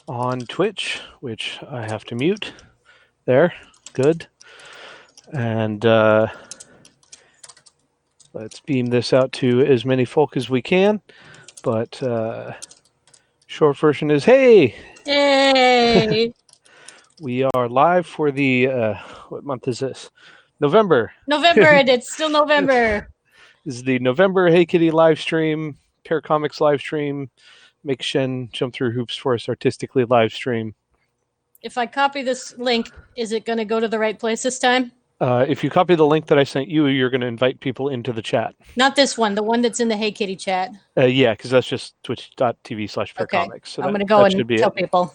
on Twitch, which I have to mute. There, good. And let's beam this out to as many folk as we can. But short version is, hey! Hey! We are live for the, what month is this? November. November, and it's still November. This is the November Hey Kitty live stream, Pear Comics live stream, Make Shen Jump Through Hoops for Us artistically live stream. If I copy this link, is it going to go to the right place this time? If you copy the link that I sent you, you're going to invite people into the chat. Not this one, the one that's in the Hey Kitty chat. Yeah, because that's just twitch.tv/Pearcomics. Okay. So I'm going to go and tell people.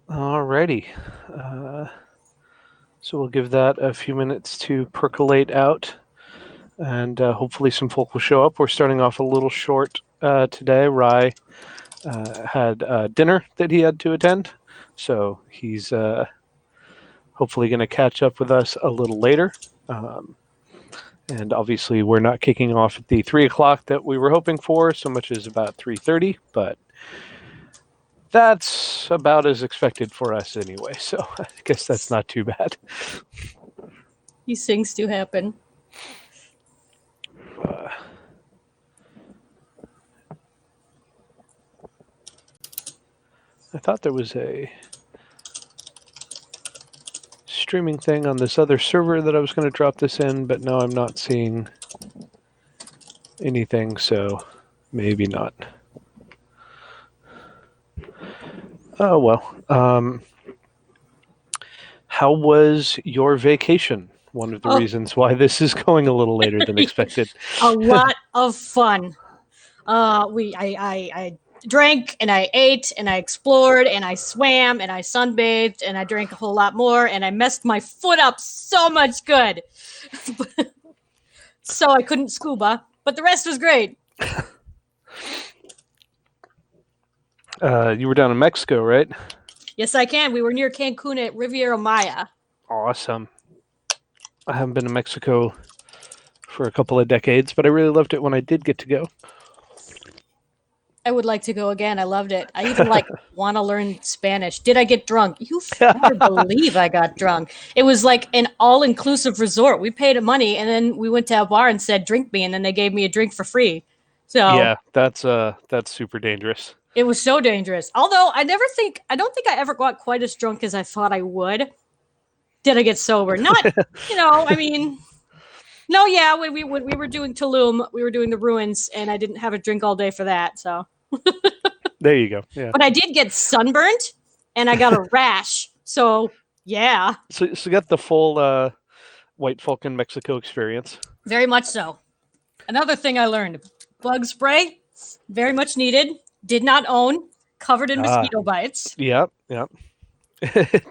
Alrighty. So we'll give that a few minutes to percolate out, and hopefully some folk will show up. We're starting off a little short today. Rye had dinner that he had to attend, so he's hopefully going to catch up with us a little later. And obviously we're not kicking off at the 3 o'clock that we were hoping for, so much as about 3:30, but that's about as expected for us anyway, so I guess that's not too bad. These things do happen. I thought there was a streaming thing on this other server that I was going to drop this in, but no, I'm not seeing anything, so maybe not. Oh, well. How was your vacation? One of the reasons why this is going a little later than expected. A lot of fun. I drank and I ate and I explored and I swam and I sunbathed and I drank a whole lot more and I messed my foot up so much good. So I couldn't scuba, but the rest was great. You were down in Mexico, right? Yes, I can. We were near Cancun at Riviera Maya. Awesome. I haven't been to Mexico for a couple of decades, but I really loved it when I did get to go. I would like to go again. I loved it. I even want to learn Spanish. Did I get drunk? You never believe I got drunk. It was like an all-inclusive resort. We paid money, and then we went to a bar and said, "Drink me," and then they gave me a drink for free. So yeah, that's super dangerous. It was so dangerous. Although I don't think I ever got quite as drunk as I thought I would. Did I get sober? Not, I mean, no, yeah. When we were doing Tulum, we were doing the ruins, and I didn't have a drink all day for that. So there you go. Yeah. But I did get sunburned, and I got a rash. So yeah. So you got the full white folk in Mexico experience. Very much so. Another thing I learned: bug spray, very much needed. Did not own, covered in mosquito bites. Yep.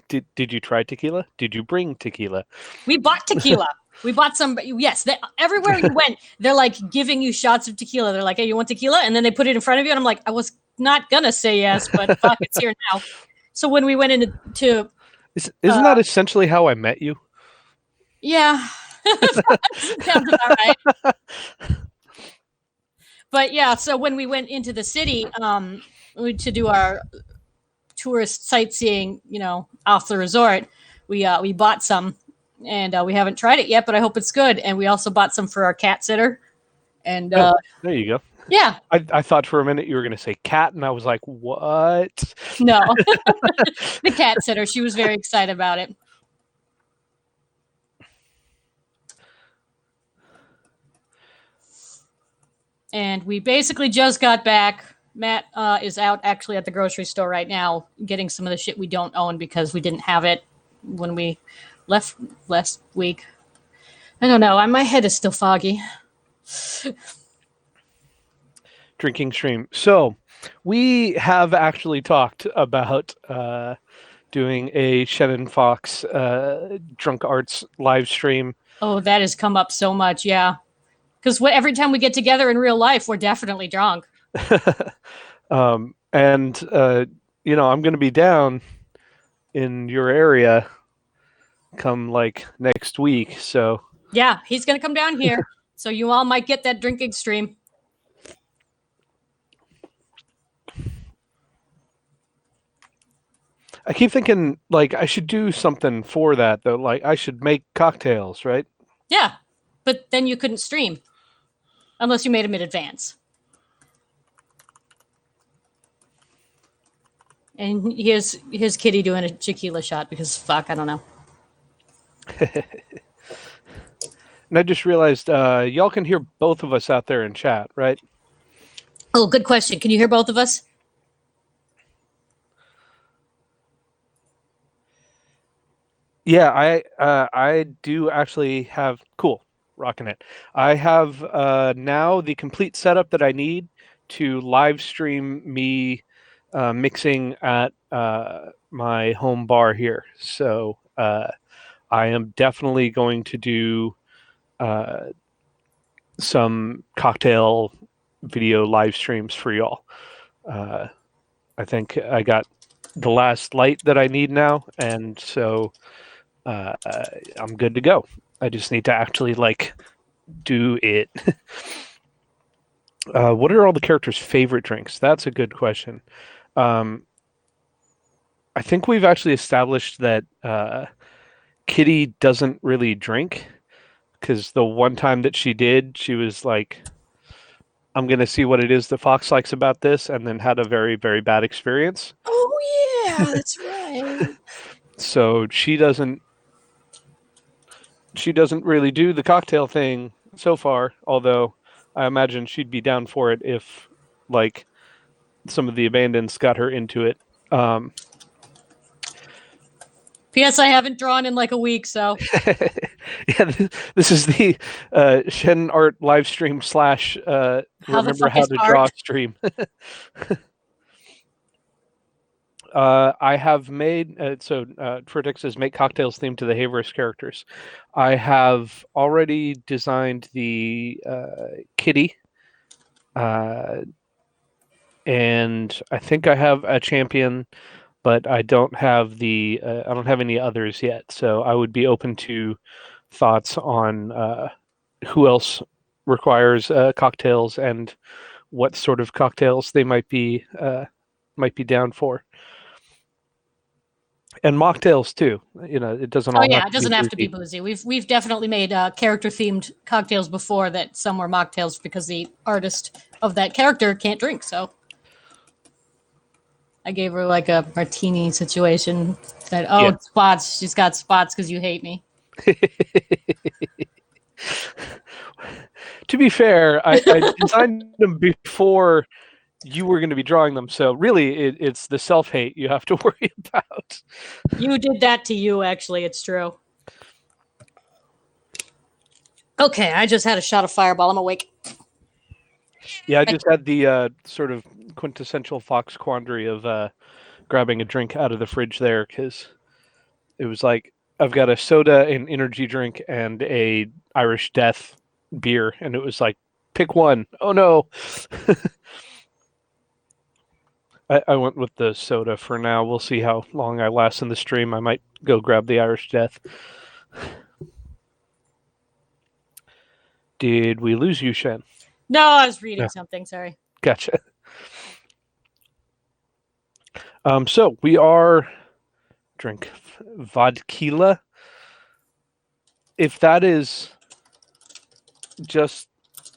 Did you try tequila? Did you bring tequila? We bought tequila. We bought some. Yes, everywhere you went, they're like giving you shots of tequila. They're like, "Hey, you want tequila?" And then they put it in front of you, and I'm like, I was not gonna say yes, but fuck, it's here now. So when we went into, isn't that essentially how I met you? Yeah, sounds about right. But yeah, so when we went into the city to do our tourist sightseeing, off the resort, we bought some, and we haven't tried it yet, but I hope it's good. And we also bought some for our cat sitter. And there you go. Yeah. I thought for a minute you were going to say cat, and I was like, what? No. The cat sitter. She was very excited about it. And we basically just got back. Matt is out actually at the grocery store right now getting some of the shit we don't own because we didn't have it when we left last week. I don't know. My head is still foggy. Drinking stream. So we have actually talked about doing a Shannon Fox Drunk Arts live stream. Oh, that has come up so much. Yeah. Because every time we get together in real life, we're definitely drunk. I'm going to be down in your area come like next week. So yeah, he's going to come down here. So you all might get that drinking stream. I keep thinking like I should do something for that though. Like I should make cocktails, right? Yeah, but then you couldn't stream unless you made them in advance. And here's Kitty doing a tequila shot because fuck, I don't know. And I just realized y'all can hear both of us out there in chat, right? Oh, good question. Can you hear both of us? Yeah, I do actually have cool rocking it. I have now the complete setup that I need to live stream me mixing at my home bar here. So I am definitely going to do some cocktail video live streams for y'all. I think I got the last light that I need now, and so I'm good to go. I just need to actually like do it. What are all the characters' favorite drinks? That's a good question. I think we've actually established that Kitty doesn't really drink because the one time that she did, she was like, I'm going to see what it is that Fox likes about this, and then had a very, very bad experience. Oh, yeah, that's right. So she doesn't really do the cocktail thing so far, although I imagine she'd be down for it if like some of the abandons got her into it. P.S. I haven't drawn in like a week, so. Yeah, this is the Shen Art live stream / remember how to draw stream. I have made Vertex says make cocktails themed to the Haver's characters. I have already designed the kitty, and I think I have a champion, but I don't have any others yet. So I would be open to thoughts on who else requires cocktails and what sort of cocktails they might be down for. And mocktails too. It doesn't all. Oh yeah, it doesn't have to be boozy. We've definitely made character themed cocktails before that some were mocktails because the artist of that character can't drink. So I gave her like a martini situation. Said, "Oh, yeah. Spots. She's got spots because you hate me." To be fair, I designed them before you were going to be drawing them, so really it's the self-hate you have to worry about. You did that to you, actually. It's true. Okay, I just had a shot of Fireball. I'm awake. Yeah, I just had the sort of quintessential Fox quandary of grabbing a drink out of the fridge there, because it was like, I've got a soda, an energy drink, and a Irish Death beer, and it was like, pick one. Oh no. I went with the soda for now. We'll see how long I last in the stream. I might go grab the Irish Death. Did we lose you, Shen? No, I was reading something. Sorry. Gotcha. So we are drink vodkila. If that is just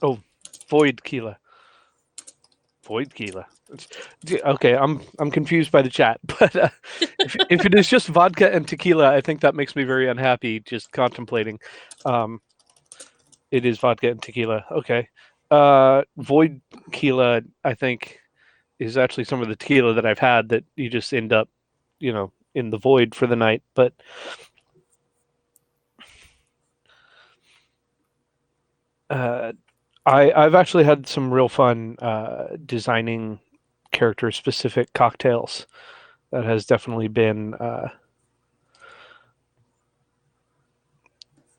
voidkila. Voidkila. Okay, I'm confused by the chat, but if it is just vodka and tequila, I think that makes me very unhappy just contemplating. It is vodka and tequila. Okay. Voidkila, I think, is actually some of the tequila that I've had that you just end up, in the void for the night. But I've actually had some real fun designing character-specific cocktails. That has definitely been a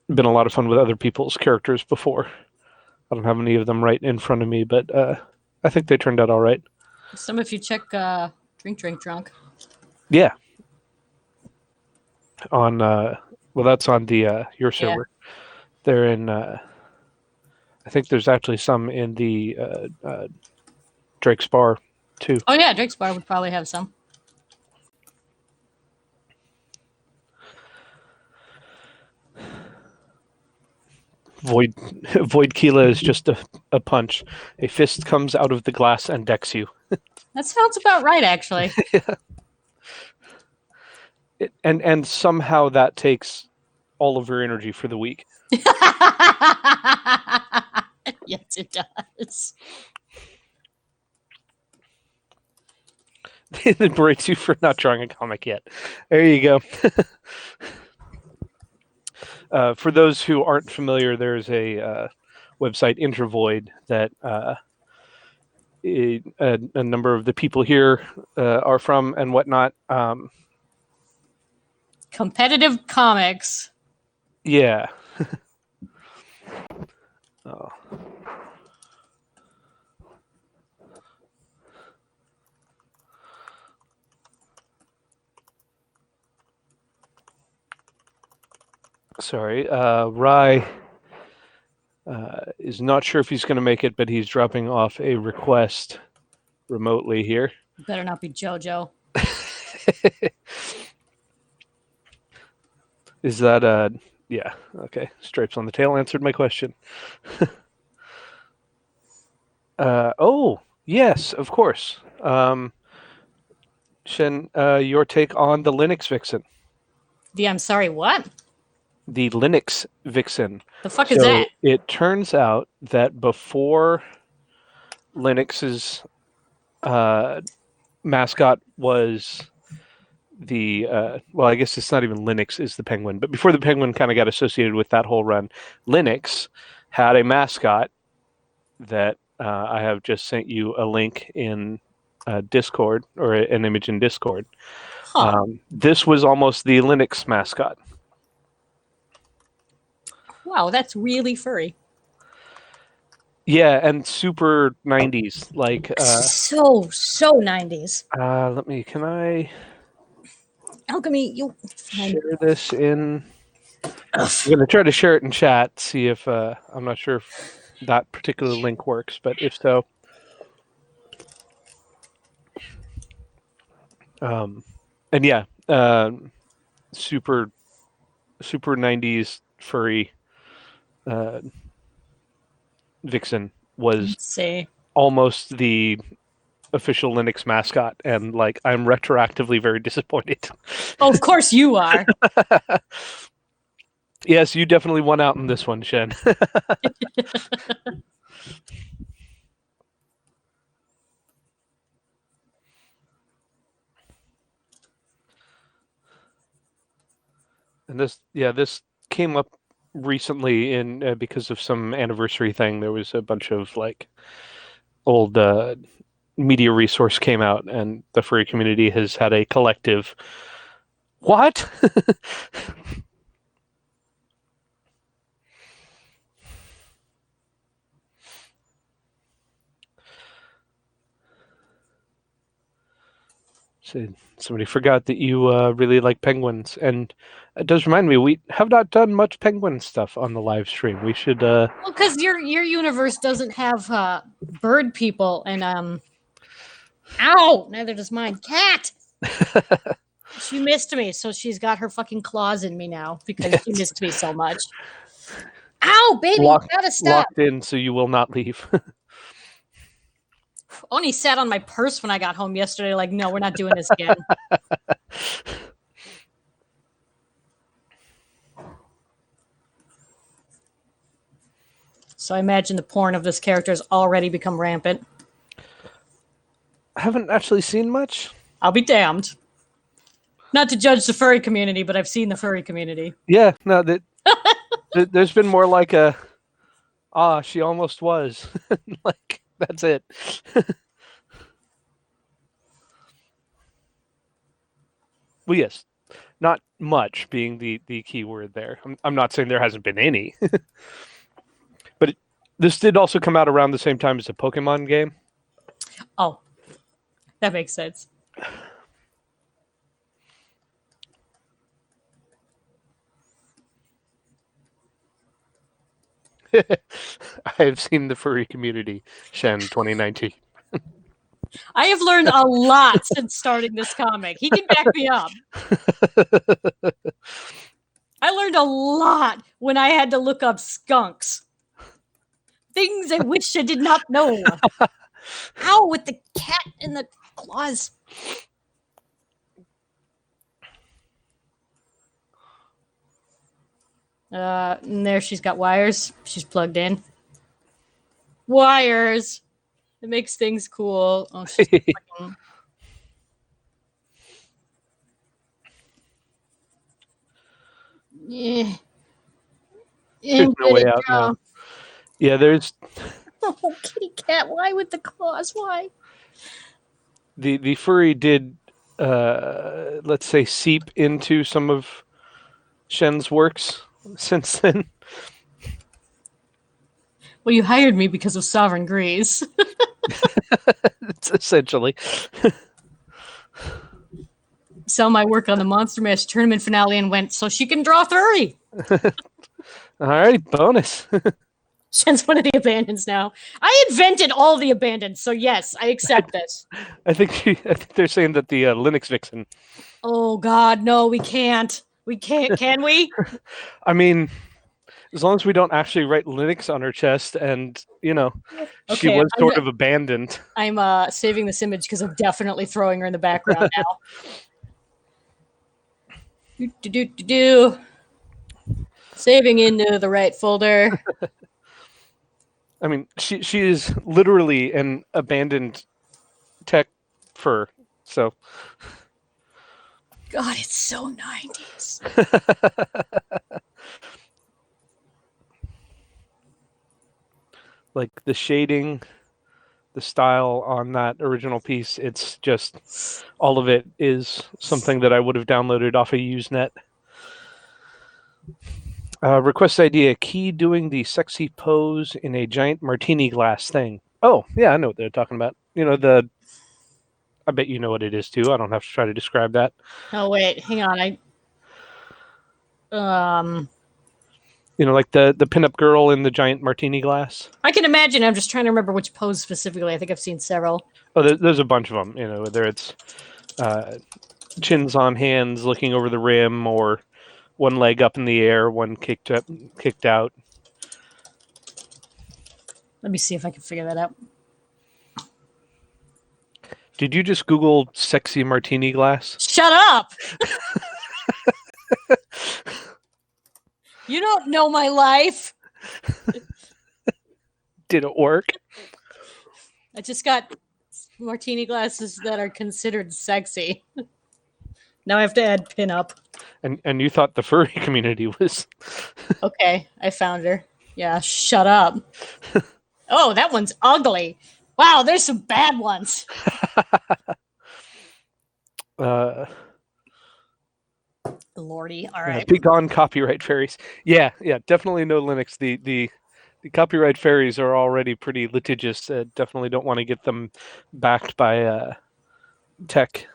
lot of fun with other people's characters before. I don't have any of them right in front of me, but I think they turned out all right. Some of you check Drink Drunk. Yeah. On well, that's on the your server. They're in. I think there's actually some in the Drake's Bar too. Oh yeah, Drake's Bar would probably have some. Void Keela is just a punch. A fist comes out of the glass and decks you. That sounds about right, actually. And somehow that takes all of your energy for the week. Yes, it does. It berates you for not drawing a comic yet. There you go. For those who aren't familiar, there's a website, Intravoid, that a number of the people here are from and whatnot. Competitive comics. Yeah. Oh. Sorry, Rye is not sure if he's going to make it, but he's dropping off a request remotely here. Better not be JoJo. Is that yeah, okay. Stripes on the tail answered my question. Oh, yes, of course. Shen, your take on the Linux Vixen. I'm sorry, what? The Linux Vixen. The fuck is that? It turns out that before Linux's mascot was the well, I guess it's not even Linux is the penguin, but before the penguin kind of got associated with that whole run, Linux had a mascot that I have just sent you a link in Discord, or an image in Discord. Huh. This was almost the Linux mascot. Wow, that's really furry. Yeah, and super 90s. Like so 90s. can I Alchemy, you share this in? I'm going to try to share it in chat, see if I'm not sure if that particular link works, but if so, and yeah, super 90s furry Vixen was almost the official Linux mascot, and like I'm retroactively very disappointed. Oh, of course you are. Yes, you definitely won out in this one, Shen. And this came up recently in because of some anniversary thing. There was a bunch of like old media resource came out, and the furry community has had a collective what? So somebody forgot that you really like penguins, and it does remind me we have not done much penguin stuff on the live stream. We should. Well, because your universe doesn't have bird people, and ow, neither does mine. Cat. She missed me, so she's got her fucking claws in me now because she missed me so much. Ow, baby, you gotta stop. Locked in, so you will not leave. Oni sat on my purse when I got home yesterday. Like, no, we're not doing this again. So I imagine the porn of this character has already become rampant. I haven't actually seen much. I'll be damned. Not to judge the furry community, but I've seen the furry community. Yeah, no, there's been more like a, she almost was. Like, that's it. Well, yes, not much being the key word there. I'm not saying there hasn't been any. But this did also come out around the same time as a Pokemon game. Oh, that makes sense. I have seen the furry community, Shen 2019. I have learned a lot since starting this comic. He can back me up. I learned a lot when I had to look up skunks. Things I wish I did not know. Ow, with the cat and the claws. And there she's got wires. She's plugged in. Wires. It makes things cool. Oh, she's fucking... Yeah. There's no way out now. Yeah, there's... Oh, kitty cat, why with the claws? Why? The furry did, let's say, seep into some of Shen's works since then. Well, you hired me because of Sovereign Grease. It's essentially. Saw my work on the Monster Mash tournament finale and went, so she can draw furry. All right, bonus. Shen's one of the abandons now. I invented all the abandons, so yes, I accept this. I think they're saying that the Linux vixen. Oh God, no, we can't. We can't. Can we? I mean, as long as we don't actually write Linux on her chest, and she was sort of abandoned. I'm saving this image because I'm definitely throwing her in the background now. Do. Saving into the right folder. I mean, she is literally an abandoned tech fur. So, God, it's so 90s. Like the shading, the style on that original piece, it's just all of it is something that I would have downloaded off of Usenet. Request idea: Key doing the sexy pose in a giant martini glass thing. Oh, yeah, I know what they're talking about. I bet you know what it is too. I don't have to try to describe that. Oh wait, hang on. Like the pinup girl in the giant martini glass. I can imagine. I'm just trying to remember which pose specifically. I think I've seen several. Oh, there's a bunch of them. Whether it's chins on hands, looking over the rim, or one leg up in the air, one kicked out. Let me see if I can figure that out. Did you just Google sexy martini glass? Shut up! You don't know my life. Did it work? I just got martini glasses that are considered sexy. Now I have to add pinup. And you thought the furry community was... Okay, I found her. Yeah, shut up. Oh, that one's ugly. Wow, there's some bad ones. Lordy, all right. Be gone, copyright fairies. Yeah, definitely no Linux. The copyright fairies are already pretty litigious. Definitely don't want to get them backed by tech.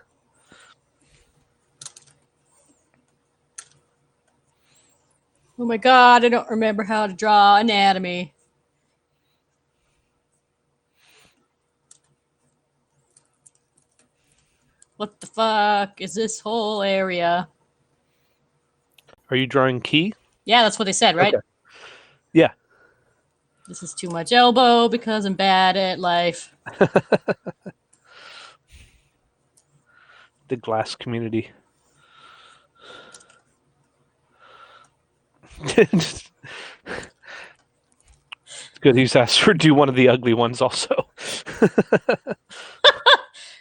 Oh my God, I don't remember how to draw anatomy. What the fuck is this whole area? Are you drawing key? Yeah, that's what they said, right? Okay. Yeah. This is too much elbow because I'm bad at life. The glass community. It's good he's asked for do one of the ugly ones also.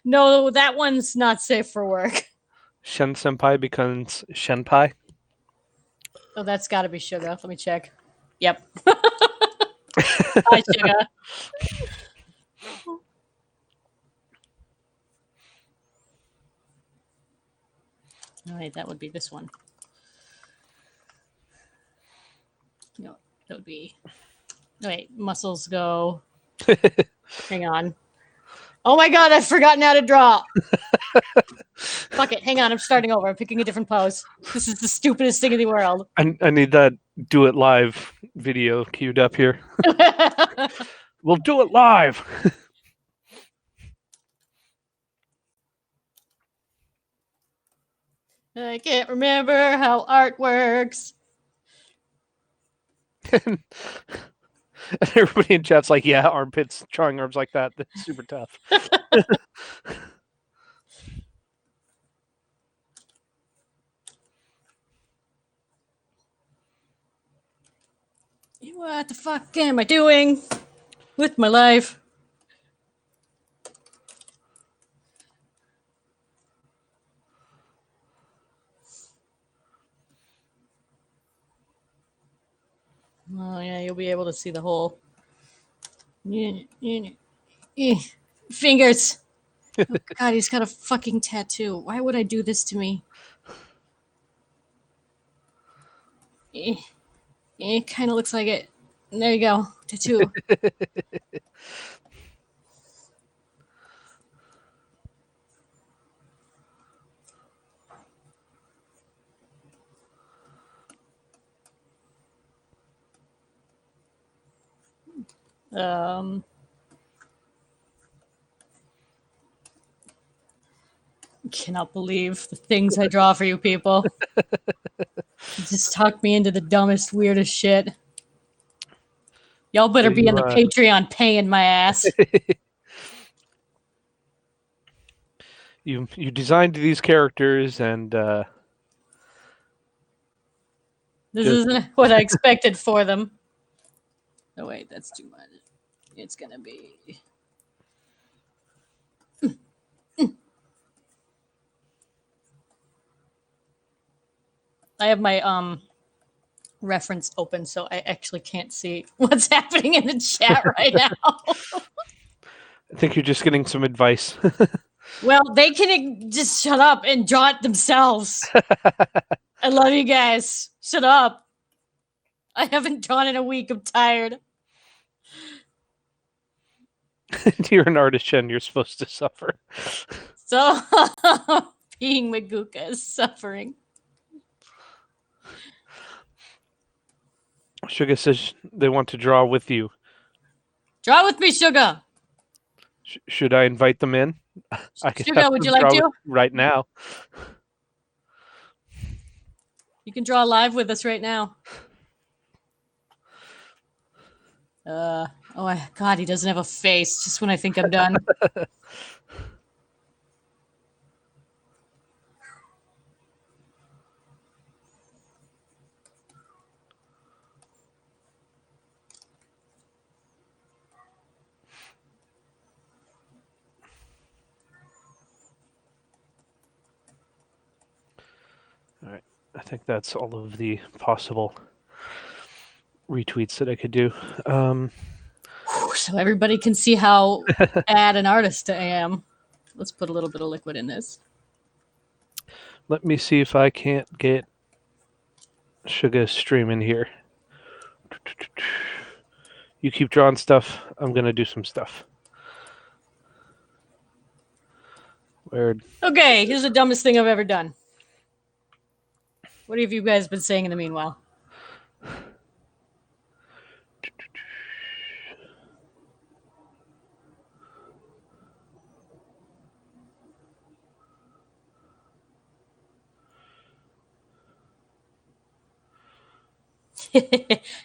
No, that one's not safe for work. Shen Senpai becomes Shenpai. Oh, that's got to be Sugar. Let me check. Yep. Hi, Sugar. All right, that would be this one. No, that would be... Wait, muscles go... Hang on. Oh my God, I've forgotten how to draw. Fuck it. Hang on, I'm starting over. I'm picking a different pose. This is the stupidest thing in the world. I need that do it live video queued up here. We'll do it live. I can't remember how art works. And everybody in chat's like, yeah, armpits, drawing arms like that. That's super tough. What the fuck am I doing with my life? Oh yeah, you'll be able to see the whole fingers. Oh, God, he's got a fucking tattoo. Why would I do this to me? It kind of looks like it. There you go, tattoo. Cannot believe the things I draw for you people. You just talked me into the dumbest, weirdest shit. Y'all better be on the Patreon paying my ass. You designed these characters, and this isn't what I expected for them. Oh wait, that's too much. It's gonna be. I have my reference open, so I actually can't see what's happening in the chat right now. I think you're just getting some advice. Well, they can just shut up and draw it themselves. I love you guys. Shut up. I haven't drawn in a week. I'm tired. You're an artist, Jen. You're supposed to suffer. So, being Maguka is suffering. Suga says they want to draw with you. Draw with me, Sugar. Should I invite them in? I can Sugar, would you like to? Right now. You can draw live with us right now. Oh my God, he doesn't have a face. Just when I think I'm done. All right. I think that's all of the possible retweets that I could do. So everybody can see how bad an artist I am. Let's put a little bit of liquid in this. Let me see if I can't get Suga stream in here. You keep drawing stuff. I'm going to do some stuff. Weird. Okay, here's the dumbest thing I've ever done. What have you guys been saying in the meanwhile?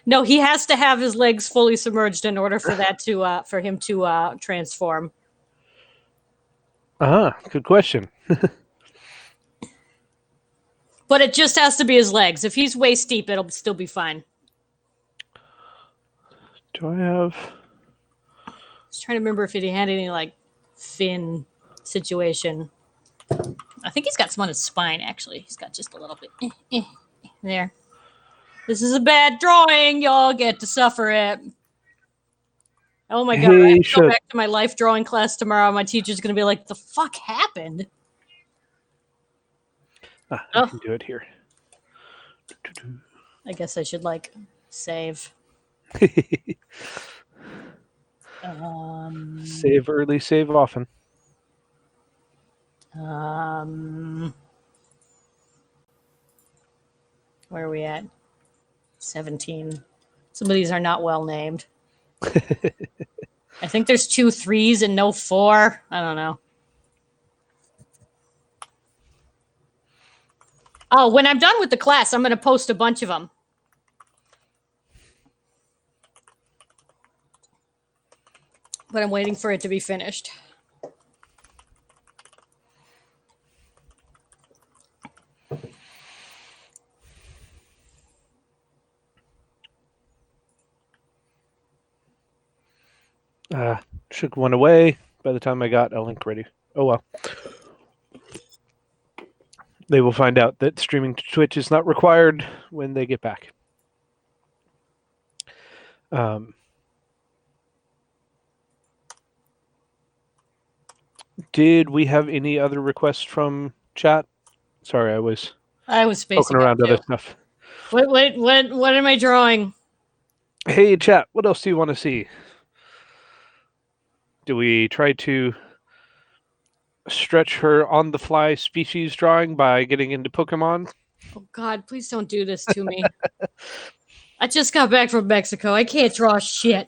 No, he has to have his legs fully submerged in order for that to for him to transform. Good question. But it just has to be his legs. If he's waist deep, it'll still be fine. Do I have? I was trying to remember if he had any like fin situation. I think he's got some on his spine. Actually, he's got just a little bit there. This is a bad drawing. Y'all get to suffer it. Oh my God! I have to go back to my life drawing class tomorrow. My teacher's going to be like, "The fuck happened?" I can do it here. I guess I should like save. Save early, save often. Where are we at? 17. Some of these are not well named. I think there's 2 3s and no 4. I don't know. Oh, when I'm done with the class, I'm going to post a bunch of them. But I'm waiting for it to be finished. Shook one away by the time I got a link ready. Oh well. They will find out that streaming to Twitch is not required when they get back. Did we have any other requests from chat? Sorry, I was spacing poking around out other too. stuff. What am I drawing? Hey, chat, what else do you want to see? Do we try to stretch her on-the-fly species drawing by getting into Pokemon? Oh, God, please don't do this to me. I just got back from Mexico. I can't draw shit.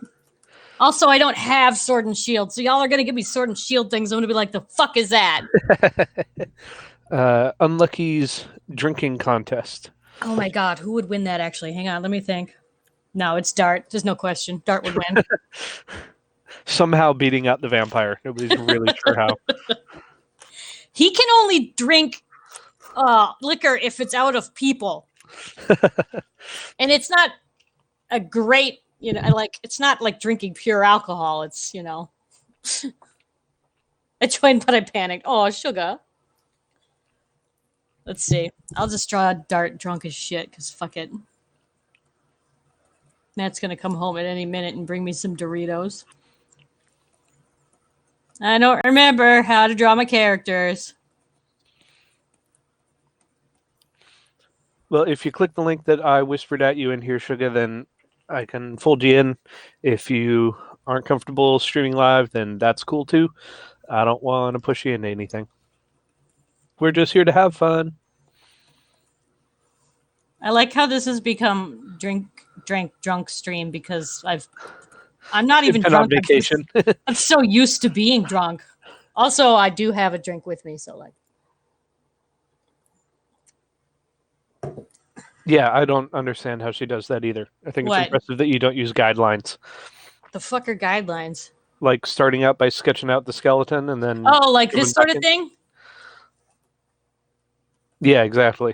Also, I don't have Sword and Shield, so y'all are going to give me Sword and Shield things. I'm going to be like, the fuck is that? Unlucky's drinking contest. Oh, my God. Who would win that, actually? Hang on. Let me think. No, it's Dart. There's no question. Dart would win. Somehow beating out the vampire. Nobody's really sure how. He can only drink liquor if it's out of people. And it's not a great, it's not like drinking pure alcohol. It's, I joined, but I panicked. Oh, sugar. Let's see. I'll just draw a Dart drunk as shit, because fuck it. Matt's going to come home at any minute and bring me some Doritos. I don't remember how to draw my characters. Well, if you click the link that I whispered at you in here, Sugar, then I can fold you in. If you aren't comfortable streaming live, then that's cool too. I don't want to push you into anything. We're just here to have fun. I like how this has become drunk stream, because I'm not even drunk. On vacation. I'm so used to being drunk. Also, I do have a drink with me, so like. Yeah, I don't understand how she does that either. I think it's impressive that you don't use guidelines. The fuck are guidelines? Like starting out by sketching out the skeleton and then... Oh, like this sort of thing? Yeah, exactly.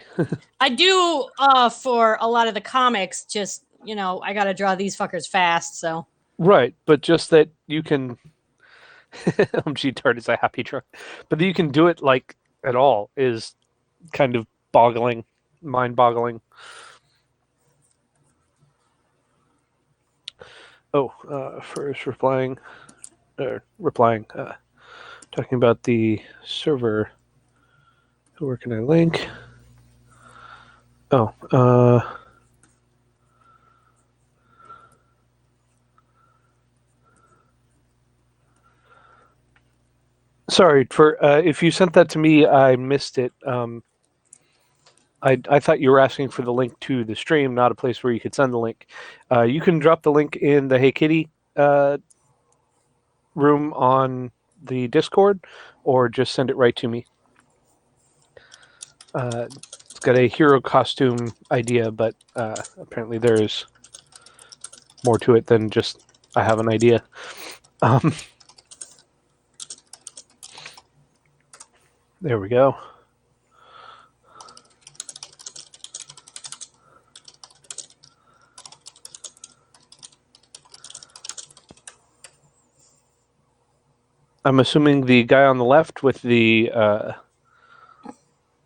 I do for a lot of the comics, just, I got to draw these fuckers fast, so. Right, but just that you can... G-Tart is a happy drunk. But that you can do it, like, at all is kind of boggling. Mind-boggling. First talking about the server. Where can I link? Sorry for if you sent that to me, I missed it. I thought you were asking for the link to the stream, not a place where you could send the link. You can drop the link in the Hey Kitty room on the Discord, or just send it right to me. It's got a hero costume idea, but apparently there's more to it than just I have an idea. There we go. I'm assuming the guy on the left with the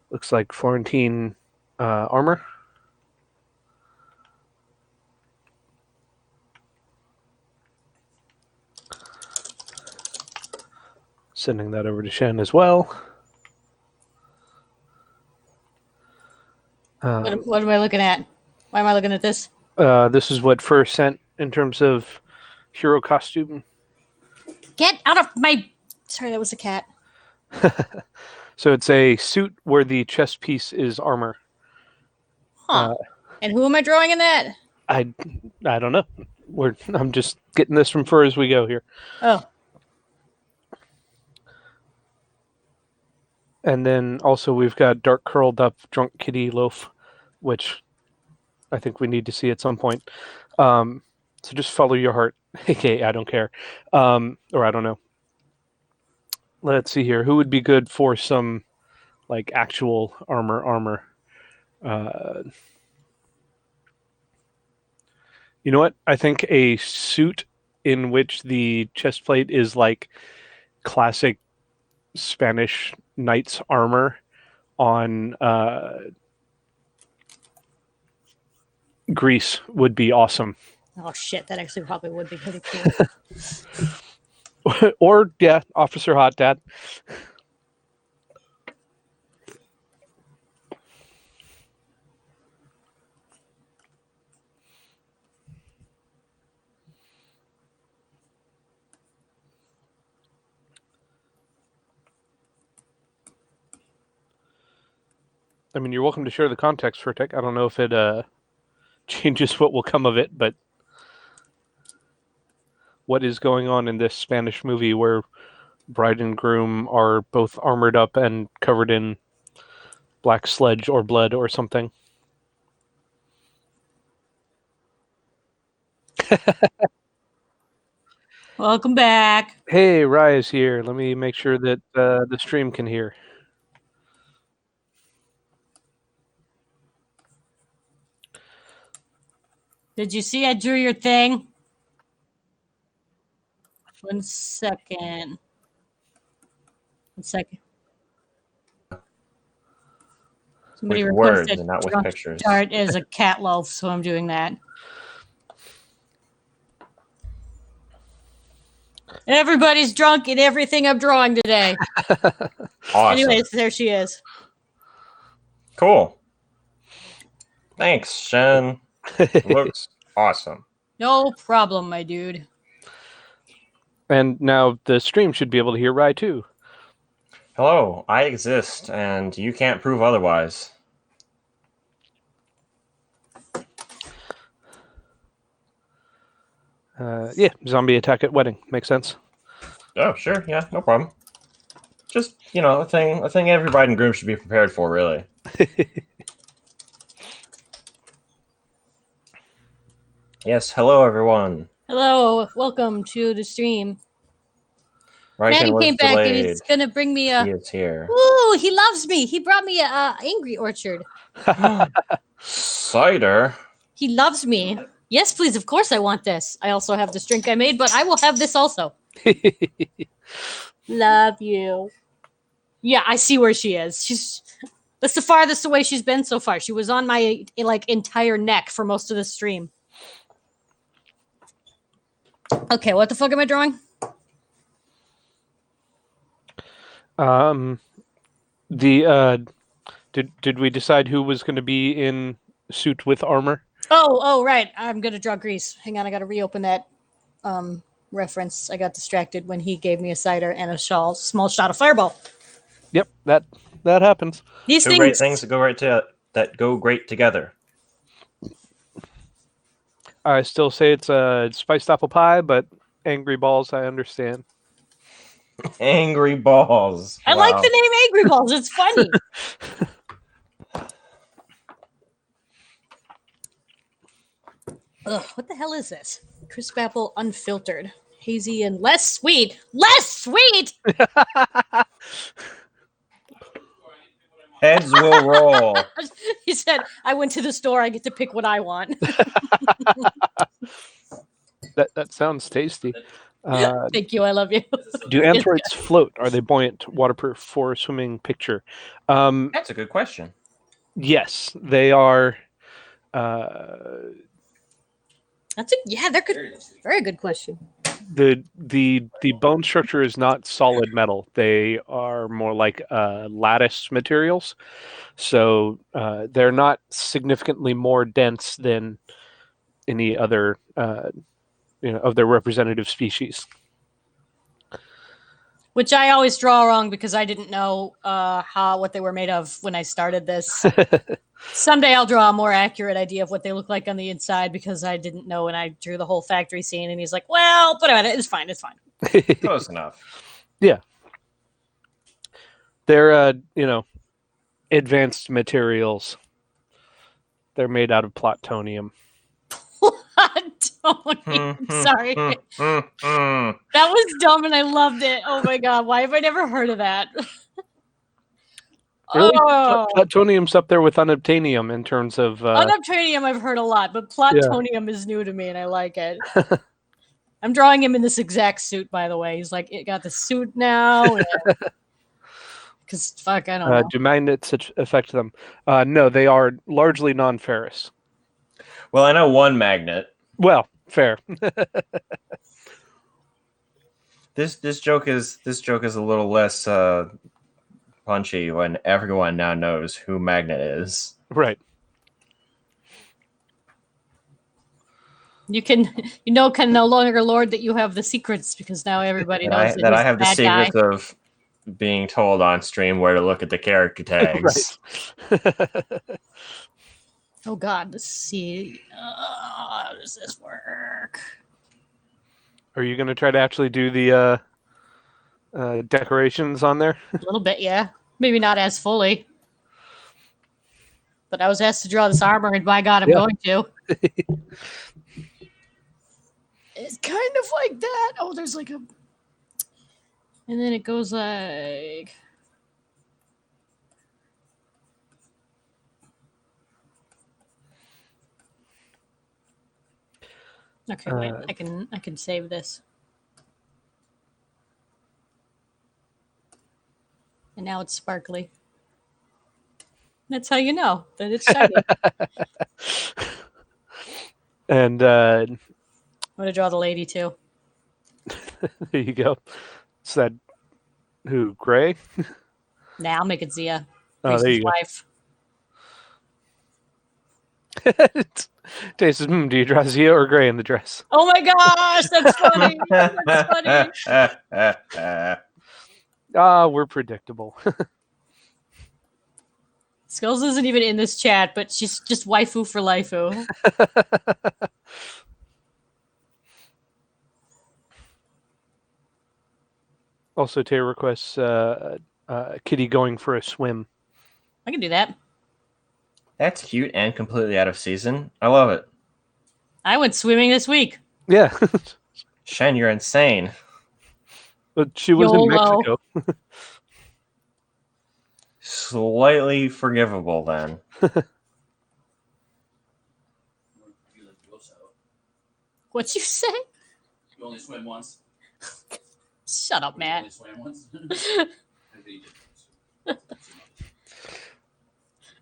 looks like Florentine armor. Sending that over to Shen as well. What am I looking at? Why am I looking at this? This is what Fur sent in terms of hero costume. Get out of my... Sorry, that was a cat. So it's a suit where the chest piece is armor. Huh. And who am I drawing in that? I don't know. I'm just getting this from fur as we go here. Oh, And then also we've got dark curled up drunk kitty loaf, which I think we need to see at some point. So just follow your heart. Okay, I don't care. Or I don't know. Let's see here. Who would be good for some like actual armor? Uh, you know what? I think a suit in which the chest plate is like classic Spanish knight's armor on Greece would be awesome. oh shit! That actually probably would be pretty cool. Or yeah, Officer Hot Dad. I mean, you're welcome to share the context for a tech. I don't know if it changes what will come of it, but what is going on in this Spanish movie where bride and groom are both armored up and covered in black sludge or blood or something? Welcome back. Hey, Rye is here. Let me make sure that the stream can hear. Did you see I drew your thing? 1 second. 1 second. Somebody With words requested and not with drunk pictures. Dart is a cat loaf, so I'm doing that. Everybody's drunk in everything I'm drawing today. Awesome. Anyways, there she is. Cool. Thanks, Shen. Looks awesome. No problem, my dude. And now the stream should be able to hear Rye too. Hello, I exist, and you can't prove otherwise. Yeah, zombie attack at wedding. Makes sense. Oh, sure, yeah, no problem. Just, a thing every bride and groom should be prepared for, really. Yes, hello, everyone. Hello, welcome to the stream. Manny Manny came back and he's gonna bring me a. He is here. Ooh, he loves me. He brought me a Angry Orchard. Cider? He loves me. Yes, please. Of course, I want this. I also have this drink I made, but I will have this also. Love you. Yeah, I see where she is. That's the farthest away she's been so far. She was on my entire neck for most of the stream. Okay, what the fuck am I drawing? Did we decide who was going to be in suit with armor? Oh, right. I'm gonna draw Grease. Hang on, I gotta reopen that reference. I got distracted when he gave me a cider and a small shot of Fireball. Yep, that happens. These Two great things that go great together. I still say it's a spiced apple pie, but angry balls, I understand. Angry balls. I like the name Angry Balls. It's funny. Ugh, what the hell is this? Crisp apple unfiltered. Hazy and less sweet. Less sweet! Heads will roll. He said, I went to the store. I get to pick what I want. That sounds tasty. Thank you. I love you. Do anthroids float? Are they buoyant, waterproof for a swimming picture? That's a good question. Yes, they are. They're good. Very good question. The bone structure is not solid metal. They are more like lattice materials, so they're not significantly more dense than any other of their representative species. Which I always draw wrong because I didn't know what they were made of when I started this. Someday I'll draw a more accurate idea of what they look like on the inside because I didn't know when I drew the whole factory scene. And he's like, "Well, but it's fine. It's fine." Close enough. Yeah. They're advanced materials. They're made out of plutonium. Tony, sorry. That was dumb and I loved it. Oh my god, why have I never heard of that? Really? Oh. Plutonium's up there with unobtainium in terms of... Unobtainium I've heard a lot, but plutonium is new to me and I like it. I'm drawing him in this exact suit, by the way. He's like, it got the suit now. Because, fuck, I don't know. Do magnets affect them? No, they are largely non-ferrous. Well, I know one magnet. Well, fair. This joke is a little less punchy when everyone now knows who Magnet is. Right. You can no longer lord that you have the secrets because now everybody knows that I have the secrets of being told on stream where to look at the character tags. Right. Oh god, let's see. How does this work? Are you going to try to actually do the decorations on there? A little bit, yeah. Maybe not as fully. But I was asked to draw this armor, and by God, I'm going to. It's kind of like that. Oh, there's like a... And then it goes like... Okay, wait. I can save this. And now it's sparkly. That's how you know that it's shiny. And I'm gonna draw the lady too. there you go. Is that who? Gray? Nah, I'll make it Zia. Oh, there you wife. Tay says, do you draw Zia or Gray in the dress? Oh my gosh, that's funny. That's funny. We're predictable. Skulls isn't even in this chat, but she's just waifu for lifeu. Also, Tay requests Kitty going for a swim. I can do that. That's cute and completely out of season. I love it. I went swimming this week. Yeah. Shen, you're insane. But she was in Mexico. Slightly forgivable then. What'd you say? You only swim once. Shut up, Matt. You only swam once.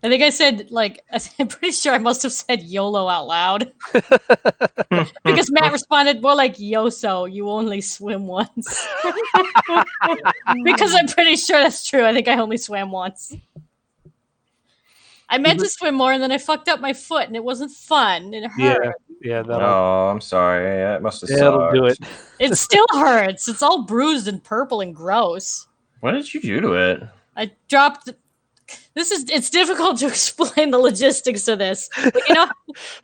I think I said, I'm pretty sure I must have said YOLO out loud. Because Matt responded more like Yoso, you only swim once. Because I'm pretty sure that's true. I think I only swam once. I meant to swim more and then I fucked up my foot and it wasn't fun. It hurt. Yeah. Oh, I'm sorry. That must have sucked. That'll do it. It still hurts. It's all bruised and purple and gross. What did you do to it? I dropped... It's difficult to explain the logistics of this. But you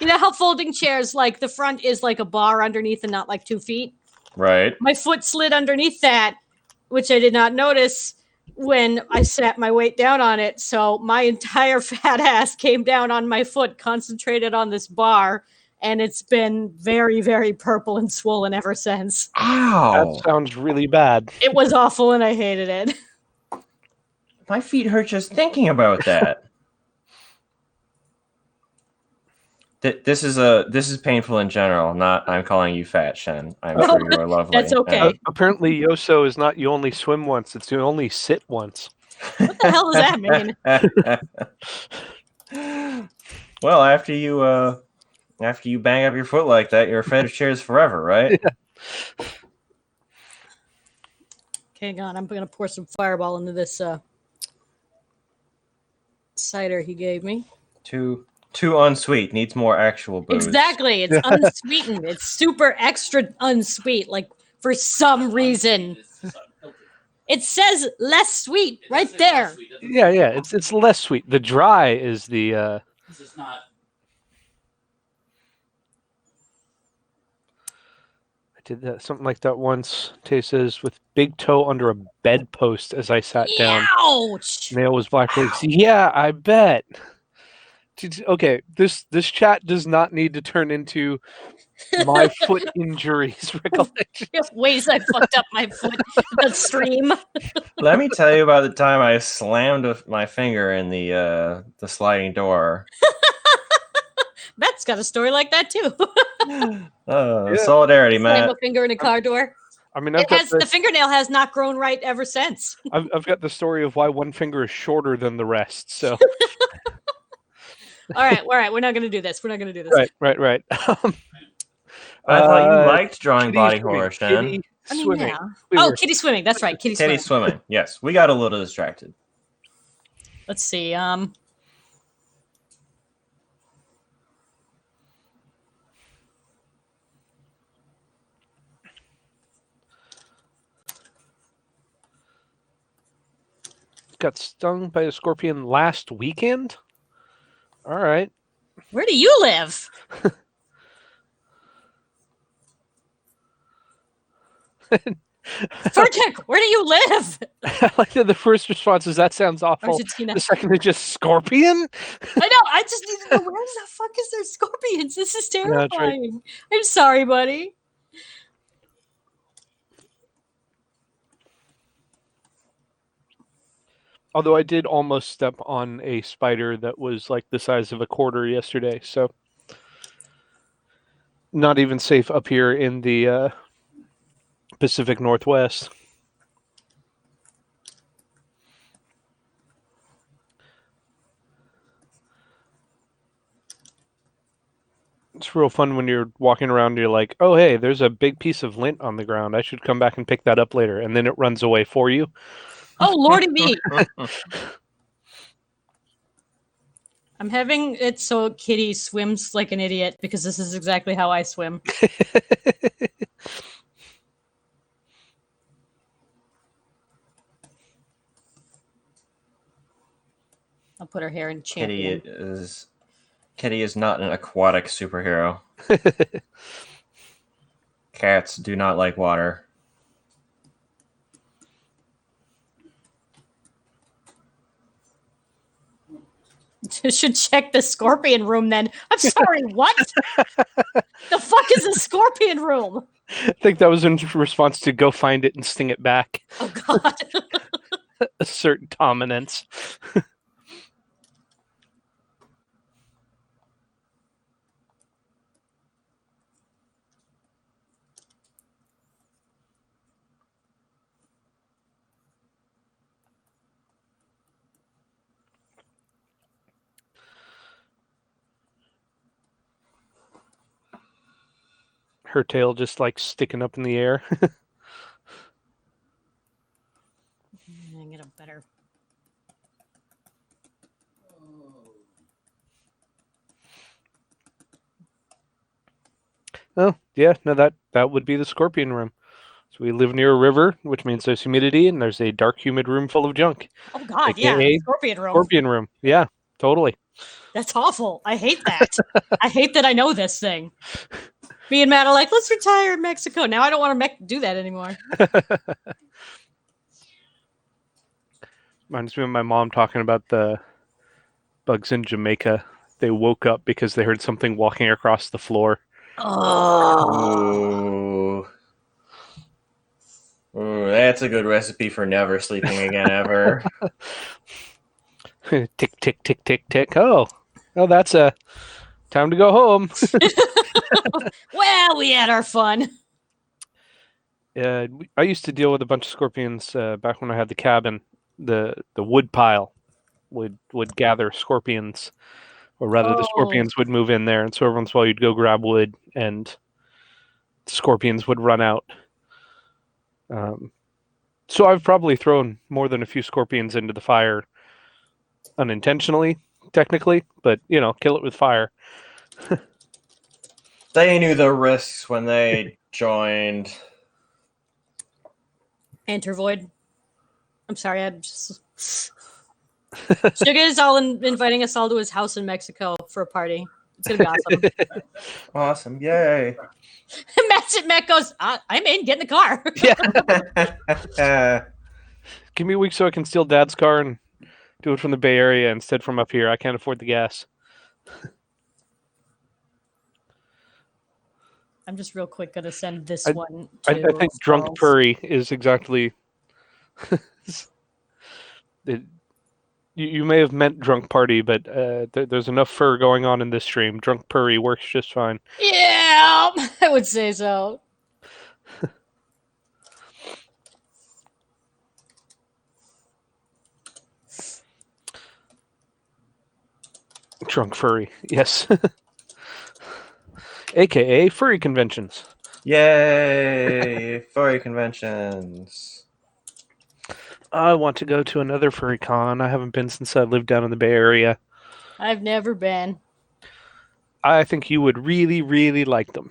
know how folding chairs, like the front is like a bar underneath and not like 2 feet? Right. My foot slid underneath that, which I did not notice when I sat my weight down on it. So my entire fat ass came down on my foot, concentrated on this bar, and it's been very, very purple and swollen ever since. Ow! That sounds really bad. It was awful and I hated it. My feet hurt just thinking about that. This is painful in general. Not I'm calling you fat, Shen. I'm sure you are lovely. That's okay. Apparently, Yoso is not you only swim once; it's you only sit once. What the hell does that mean? Well, after you bang up your foot like that, you're afraid of chairs forever, right? Yeah. Okay, hang on. I'm going to pour some Fireball into this cider he gave me. Too unsweet. Needs more actual booze. Exactly. It's unsweetened. It's super extra unsweet. Like, for some reason. It says less sweet right there. Yeah. It's less sweet. The dry is the This is not. I did that something like that once. Tay says with big toe under a bedpost as I sat down. Ouch! Nail was black. Yeah, I bet. Okay, this chat does not need to turn into my foot injuries recollection. Ways I fucked up my foot. The stream. Let me tell you about the time I slammed my finger in the sliding door. Matt's got a story like that too. Yeah. Solidarity, Slam Matt. a finger in a car door. I mean, The fingernail has not grown right ever since. I've got the story of why one finger is shorter than the rest. So All right. We're not going to do this. We're not going to do this. right. I thought you liked drawing Kitty body swimming. horror, Shan. Kitty I mean, swimming. yeah. We Oh, were- kitty swimming. That's right. Kitty Kitty swimming. swimming. Yes, we got a little distracted. Let's see. got stung by a scorpion last weekend. All right. Where do you live? Furtick, where do you live? I like that the first response is that sounds awful. Argentina. The second is just scorpion. I know. I just need to know where the fuck is there scorpions? This is Yeah, that's right. terrifying. I'm sorry, buddy. Although I did almost step on a spider that was like the size of a quarter yesterday, so not even safe up here in the Pacific Northwest. It's real fun when you're walking around and you're like, oh, hey, there's a big piece of lint on the ground. I should come back and pick that up later. And then it runs away for you. Oh, lordy me. I'm having it so Kitty swims like an idiot because this is exactly how I swim. I'll put her hair in champion. Kitty is not an aquatic superhero. Cats do not like water. Should check the scorpion room then. I'm sorry, what? The fuck is a scorpion room? I think that was in response to go find it and sting it back. Oh, God. Assert dominance. Her tail just like sticking up in the air. I get a better. Oh, yeah, no, that would be the scorpion room. So we live near a river, which means there's humidity, and there's a dark, humid room full of junk. Oh, God, AKA yeah. Scorpion room. Scorpion room. Yeah, totally. That's awful. I hate that. I hate that I know this thing. Me and Matt are like, let's retire in Mexico. Now I don't want to do that anymore. Reminds me of my mom talking about the bugs in Jamaica. They woke up because they heard something walking across the floor. Oh. Ooh, that's a good recipe for never sleeping again ever. Tick, tick, tick, tick, tick. Oh, that's a time to go home. Well, we had our fun. I used to deal with a bunch of scorpions back when I had the cabin. The wood pile would gather scorpions, or rather, the scorpions would move in there, and so every once in a while you'd go grab wood, and scorpions would run out. So I've probably thrown more than a few scorpions into the fire unintentionally, technically, but kill it with fire. They knew the risks when they joined. Enter void. I'm sorry, I'm just. Sugar is inviting us all to his house in Mexico for a party. It's gonna be awesome. Awesome! Yay! Matt goes, I'm in. Get in the car. Yeah. Give me a week so I can steal Dad's car and do it from the Bay Area instead from up here. I can't afford the gas. I'm just real quick gonna send this I- one. I To think Drunk Skulls. Purry is exactly. You may have meant Drunk Party, but there's enough fur going on in this stream. Drunk Purry works just fine. Yeah, I would say so. Drunk Furry, yes. AKA furry conventions. Yay! Furry conventions. I want to go to another furry con. I haven't been since I lived down in the Bay Area. I've never been. I think you would really, really like them.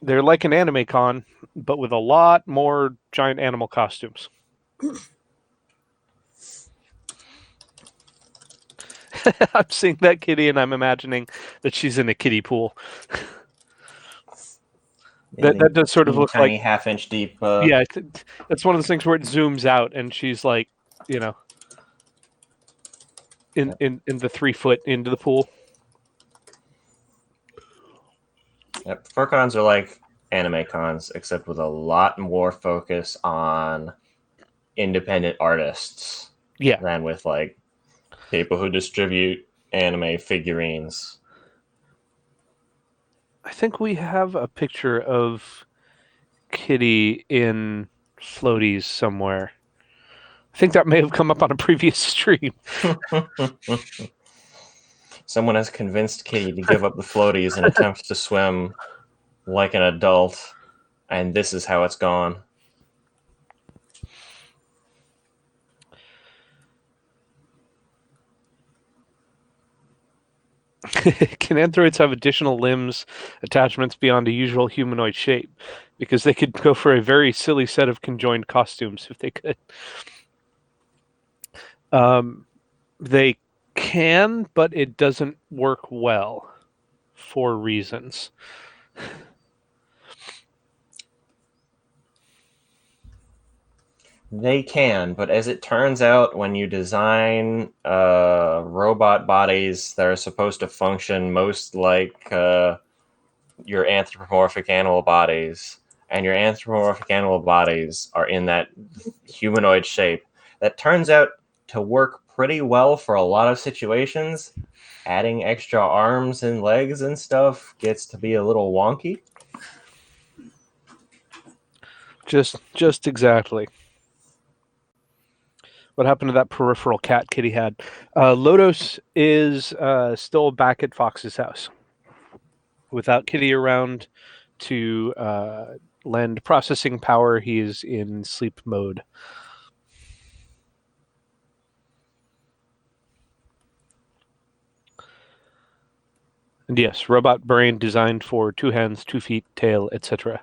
They're like an anime con, but with a lot more giant animal costumes. I'm seeing that kitty and I'm imagining that she's in a kiddie pool. That does sort of look tiny like half-inch deep. yeah, that's one of those things where it zooms out and she's like, you know, in the 3 foot into the pool. Yep. Fur cons are like anime cons, except with a lot more focus on independent artists Yeah. than with like people who distribute anime figurines. I think we have a picture of Kitty in floaties somewhere. I think that may have come up on a previous stream. Someone has convinced Kitty to give up the floaties and attempt to swim like an adult, and this is how it's gone. Can androids have additional limbs, attachments beyond a usual humanoid shape? Because they could go for a very silly set of conjoined costumes if they could. They can, but it doesn't work well for reasons. They can, but as it turns out, when you design robot bodies that are supposed to function most like your anthropomorphic animal bodies, and your anthropomorphic animal bodies are in that humanoid shape, that turns out to work pretty well for a lot of situations. Adding extra arms and legs and stuff gets to be a little wonky. Just exactly. What happened to that peripheral cat Kitty had? Lodos is still back at Fox's house. Without Kitty around to lend processing power, he is in sleep mode. And yes, robot brain designed for 2 hands, 2 feet, tail, etc.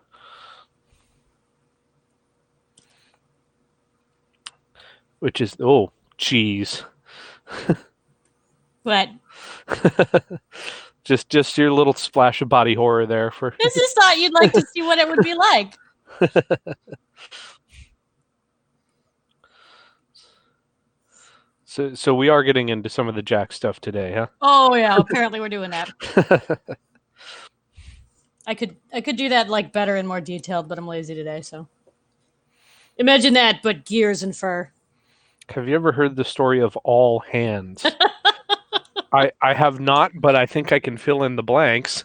Which is, oh, jeez. But just your little splash of body horror there for. this is thought you'd like to see what it would be like. So we are getting into some of the Jack stuff today, huh? Oh yeah, apparently we're doing that. I could do that like better and more detailed, but I'm lazy today, so imagine that, but gears and fur. Have you ever heard the story of All Hands? I have not, but I think I can fill in the blanks.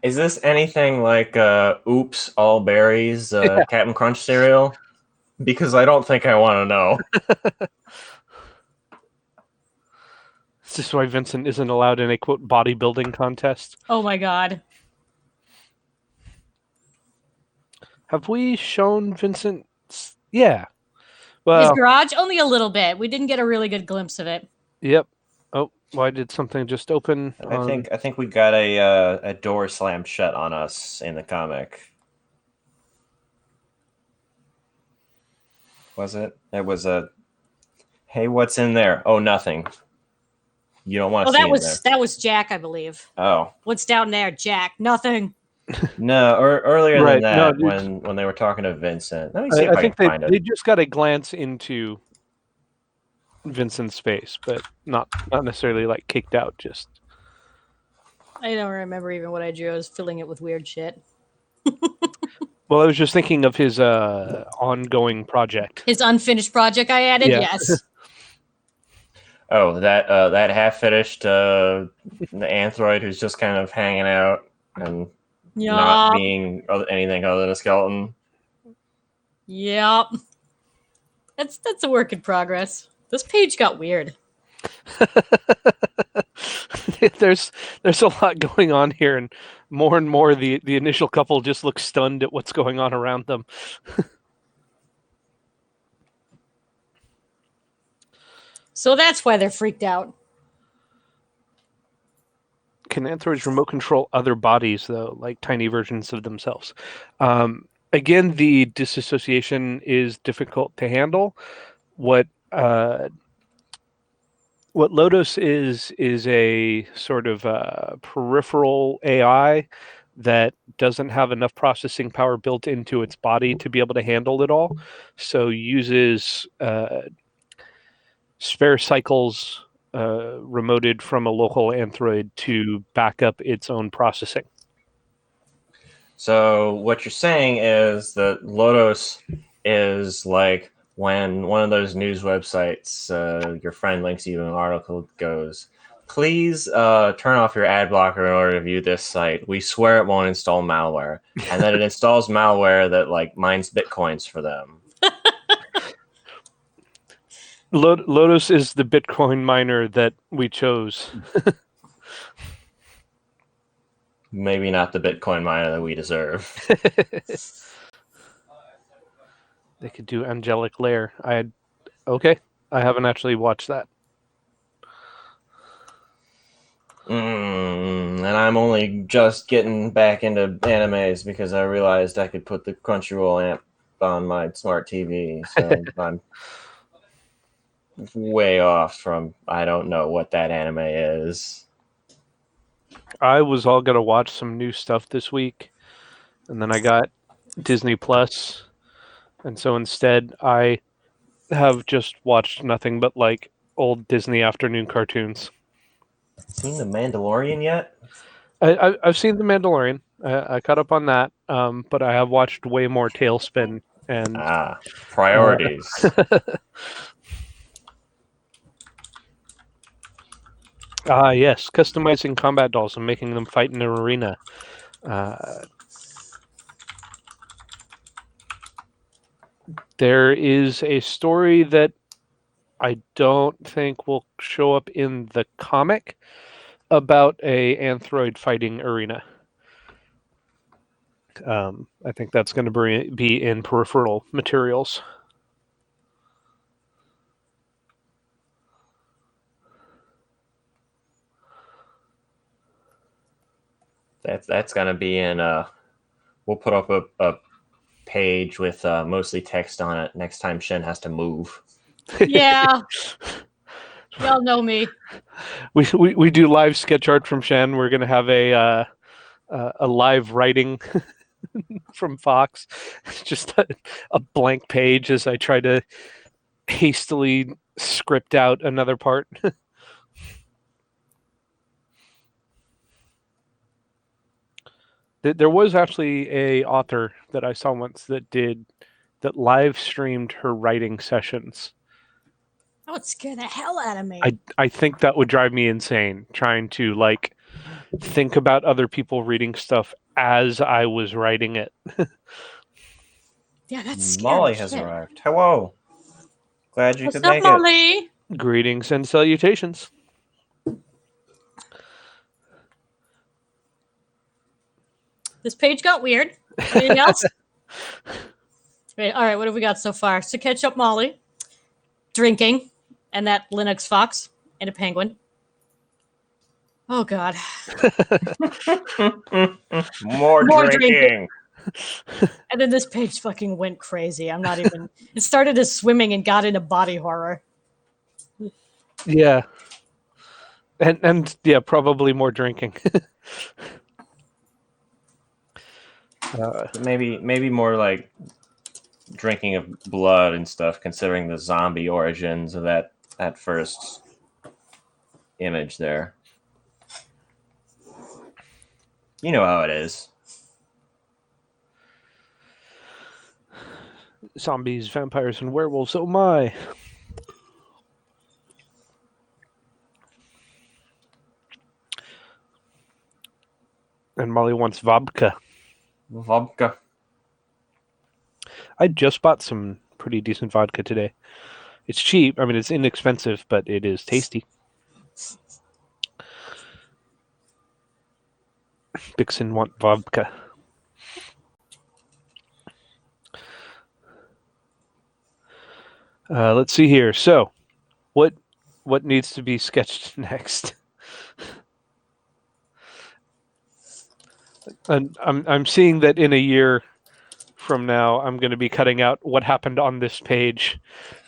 Is this anything like Oops, All Berries, Captain Crunch cereal? Because I don't think I want to know. Is this why Vincent isn't allowed in a quote bodybuilding contest? Oh my god. Have we shown Vincent? Yeah. His Well, garage? Only a little bit. We didn't get a really good glimpse of it. yep. Oh, why did something just open? I think we got a door slammed shut on us in the comic. Was it? It was a. Hey, what's in there? Oh, nothing. You don't want Oh, to see in there. that was Jack, I believe. Oh What's down there, Jack? Nothing. no, or earlier than Right. No, that, when they were talking to Vincent. Let me see I if I think can find they it. just got a glance into Vincent's face, but not necessarily like kicked out. Just I don't remember even what I drew. I was filling it with weird shit. well, I was just thinking of his ongoing project. His unfinished project I added, Yeah. yes. Oh, that half finished the android who's just kind of hanging out and not Yup. being anything other than a skeleton. Yup. That's a work in progress. This page got weird. there's a lot going on here, and more the initial couple just look stunned at what's going on around them. So that's why they're freaked out. Can androids remote control other bodies, though, like tiny versions of themselves? Again, the disassociation is difficult to handle. What Lotus is a sort of peripheral AI that doesn't have enough processing power built into its body to be able to handle it all. So uses spare cycles remoted from a local android to back up its own processing. So what you're saying is that Lotus is like when one of those news websites, your friend links you to an article, goes, please turn off your ad blocker in order to view this site. We swear it won't install malware. And then it installs malware that like mines bitcoins for them. Lotus is the Bitcoin miner that we chose. Maybe not the Bitcoin miner that we deserve. They could do Angelic Lair. I haven't actually watched that. And I'm only just getting back into animes because I realized I could put the Crunchyroll app on my smart TV. So I'm way off from, I don't know what that anime is. I was all gonna watch some new stuff this week, and then I got Disney Plus, and so instead I have just watched nothing but like old Disney afternoon cartoons. Seen The Mandalorian yet? I've seen The Mandalorian. I caught up on that, but I have watched way more Tailspin and priorities. Yes, customizing combat dolls and making them fight in an arena. There is a story that I don't think will show up in the comic about a android fighting arena. I think that's going to be in peripheral materials. That's going to be in. We'll put up a page with mostly text on it next time Shen has to move. Yeah. Y'all know me. We do live sketch art from Shen. We're going to have a live writing from Fox. Just a blank page as I try to hastily script out another part. There was actually a author that I saw once that live streamed her writing sessions. That would scare the hell out of me. I think that would drive me insane, trying to like think about other people reading stuff as I was writing it. Yeah, that's scary. Molly has arrived. Hello. Glad you could What's up, make Molly? Greetings and salutations. This page got weird. Anything else? All right, what have we got so far? So catch up, Molly. Drinking. And that Linux fox. And a penguin. Oh, God. More drinking. And then this page fucking went crazy. I'm not even. It started as swimming and got into body horror. Yeah. And yeah, probably more drinking. Maybe more like drinking of blood and stuff, considering the zombie origins of that first image there. You know how it is. Zombies, vampires, and werewolves. Oh my. And Molly wants vodka. Vodka. I just bought some pretty decent vodka today. It's cheap. I mean, it's inexpensive, but it is tasty. Bixen want vodka. Let's see here. So, what needs to be sketched next? And I'm seeing that in a year from now, I'm going to be cutting out what happened on this page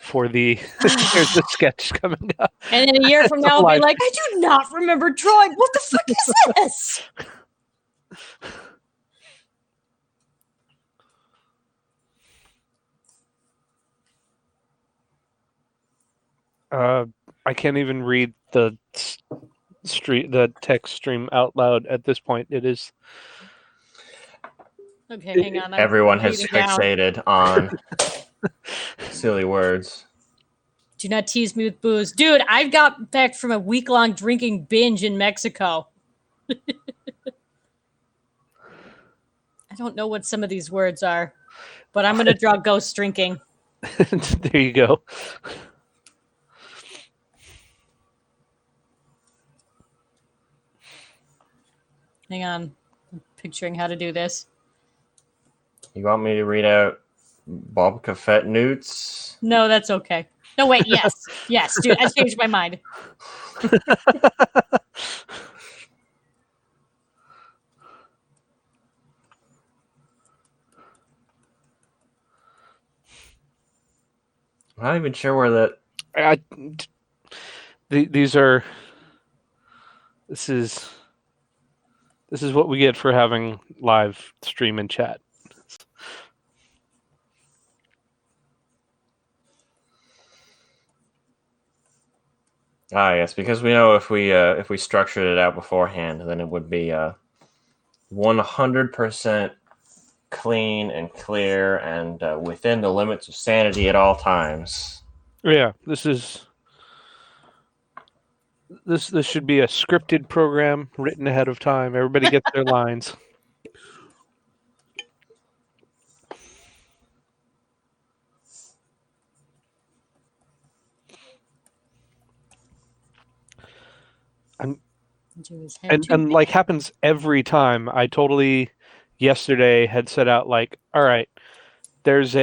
for the there's the sketch coming up. And in a year from now, I'll be like, I do not remember drawing. What the fuck is this? I can't even read the text stream out loud at this point. It is. Okay, hang on. Everyone has reading down. fixated on silly words. Do not tease me with booze. Dude, I got back from a week-long drinking binge in Mexico. I don't know what some of these words are, but I'm going to draw ghost drinking. There you go. Hang on. I'm picturing how to do this. You want me to read out Bob Caffette Newts? No, that's okay. No, wait, yes. Yes, dude, I changed my mind. I'm not even sure where that... These are... This is what we get for having live stream and chat. Yes, because we know if we structured it out beforehand, then it would be 100% clean and clear and within the limits of sanity at all times. Yeah, this should be a scripted program written ahead of time. Everybody gets their lines. And like happens every time. I totally yesterday had set out like, all right, there's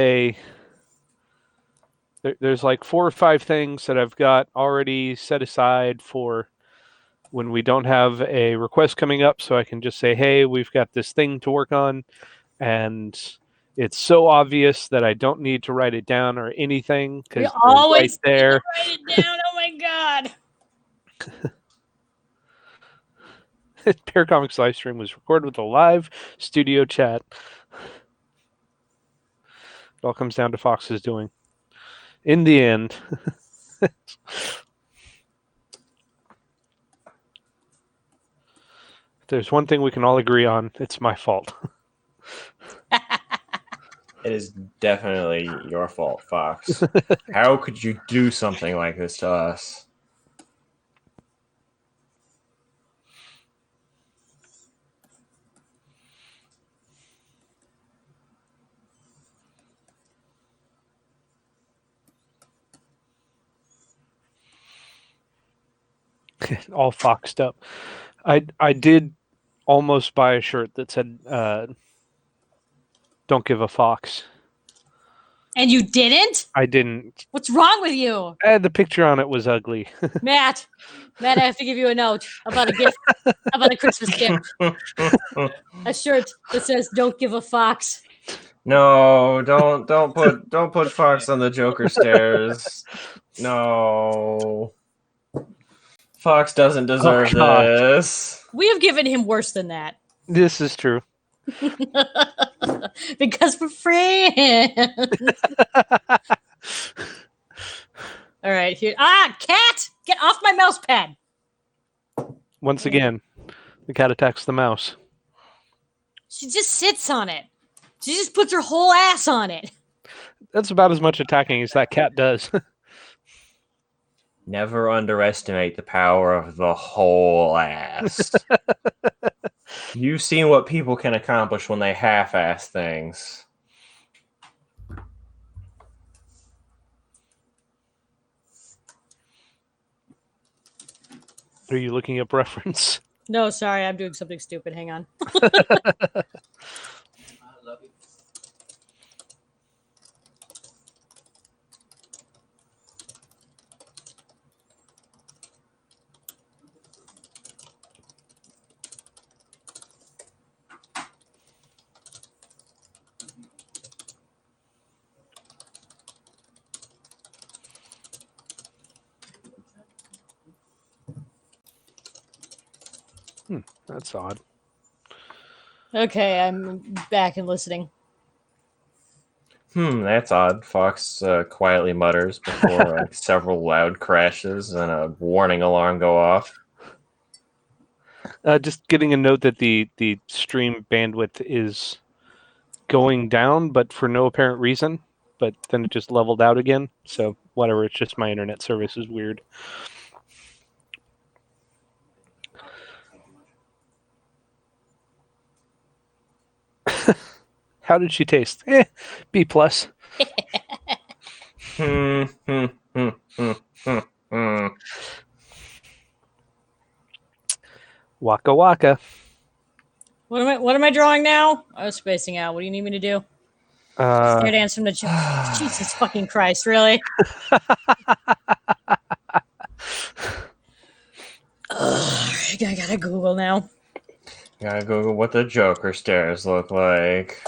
like 4 or 5 things that I've got already set aside for when we don't have a request coming up, so I can just say, hey, we've got this thing to work on, and it's so obvious that I don't need to write it down or anything because it's right there. Write it down. Oh my god. Pear Comics live stream was recorded with a live studio chat. It all comes down to Fox's doing. In the end. If there's one thing we can all agree on, it's my fault. It is definitely your fault, Fox. How could you do something like this to us? All foxed up. I did almost buy a shirt that said "Don't give a fox." And you didn't? I didn't. What's wrong with you? The picture on it was ugly. Matt, I have to give you a note about a gift, about a Christmas gift. A shirt that says "Don't give a fox." No, don't put Fox on the Joker stairs. No. Fox doesn't deserve God. this. We have given him worse than that. This is true. Because we're friends. All right, here. Cat! Get off my mouse pad. Once again, the cat attacks the mouse. She just sits on it. She just puts her whole ass on it. That's about as much attacking as that cat does. Never underestimate the power of the whole ass. You've seen what people can accomplish when they half-ass things. Are you looking up reference? No, sorry, I'm doing something stupid. Hang on. I love you. That's odd. Okay, I'm back and listening. That's odd. Fox quietly mutters before several loud crashes and a warning alarm go off. Just getting a note that the stream bandwidth is going down, but for no apparent reason. But then it just leveled out again. So whatever, it's just my internet service is weird. How did she taste? B plus. Waka waka. What am I drawing now? I was spacing out. What do you need me to do? Stare dance from the Jesus fucking Christ, really? I gotta Google now. Gotta Google what the Joker stairs look like.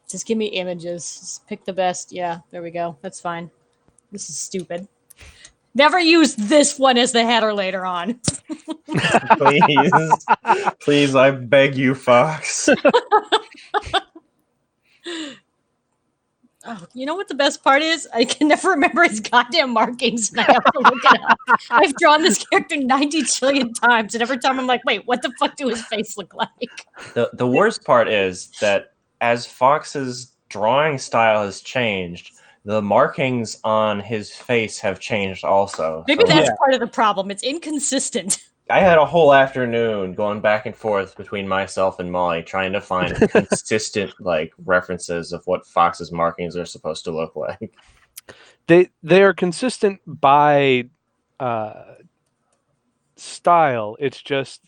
Just give me images. Just pick the best. Yeah, there we go. That's fine. This is stupid. Never use this one as the header later on. Please. Please, I beg you, Fox. Oh, you know what the best part is? I can never remember his goddamn markings, and I have to look it up. I've drawn this character 90 trillion times, and every time I'm like, wait, what the fuck do his face look like? The worst part is that as Fox's drawing style has changed, the markings on his face have changed also. Maybe So, that's part of the problem. It's inconsistent. I had a whole afternoon going back and forth between myself and Molly trying to find consistent references of what Fox's markings are supposed to look like. They are consistent by style. It's just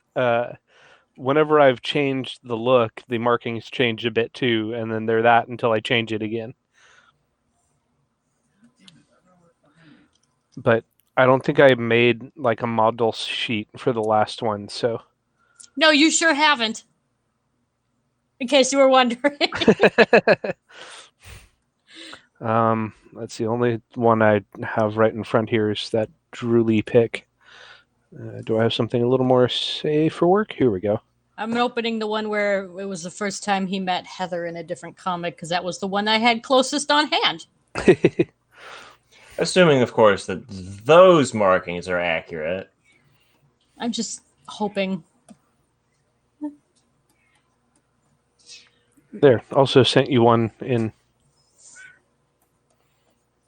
whenever I've changed the look, the markings change a bit too, and then they're that until I change it again. But I don't think I made a model sheet for the last one, so. No, you sure haven't. In case you were wondering. That's the only one I have right in front here is that Drooly pick. Do I have something a little more safe for work? Here we go. I'm opening the one where it was the first time he met Heather in a different comic, because that was the one I had closest on hand. Assuming, of course, that those markings are accurate. I'm just hoping. There, also sent you one in.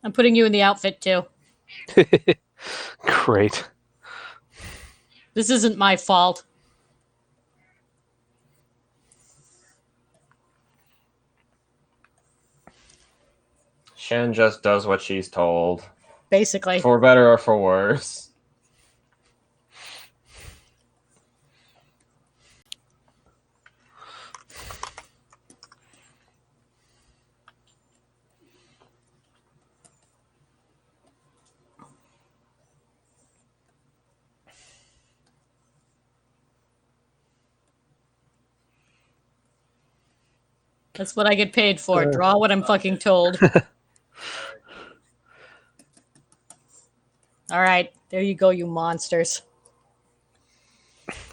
I'm putting you in the outfit, too. Great. This isn't my fault. Shen just does what she's told. Basically. For better or for worse. That's what I get paid for. Draw what I'm fucking told. All right, there you go, you monsters.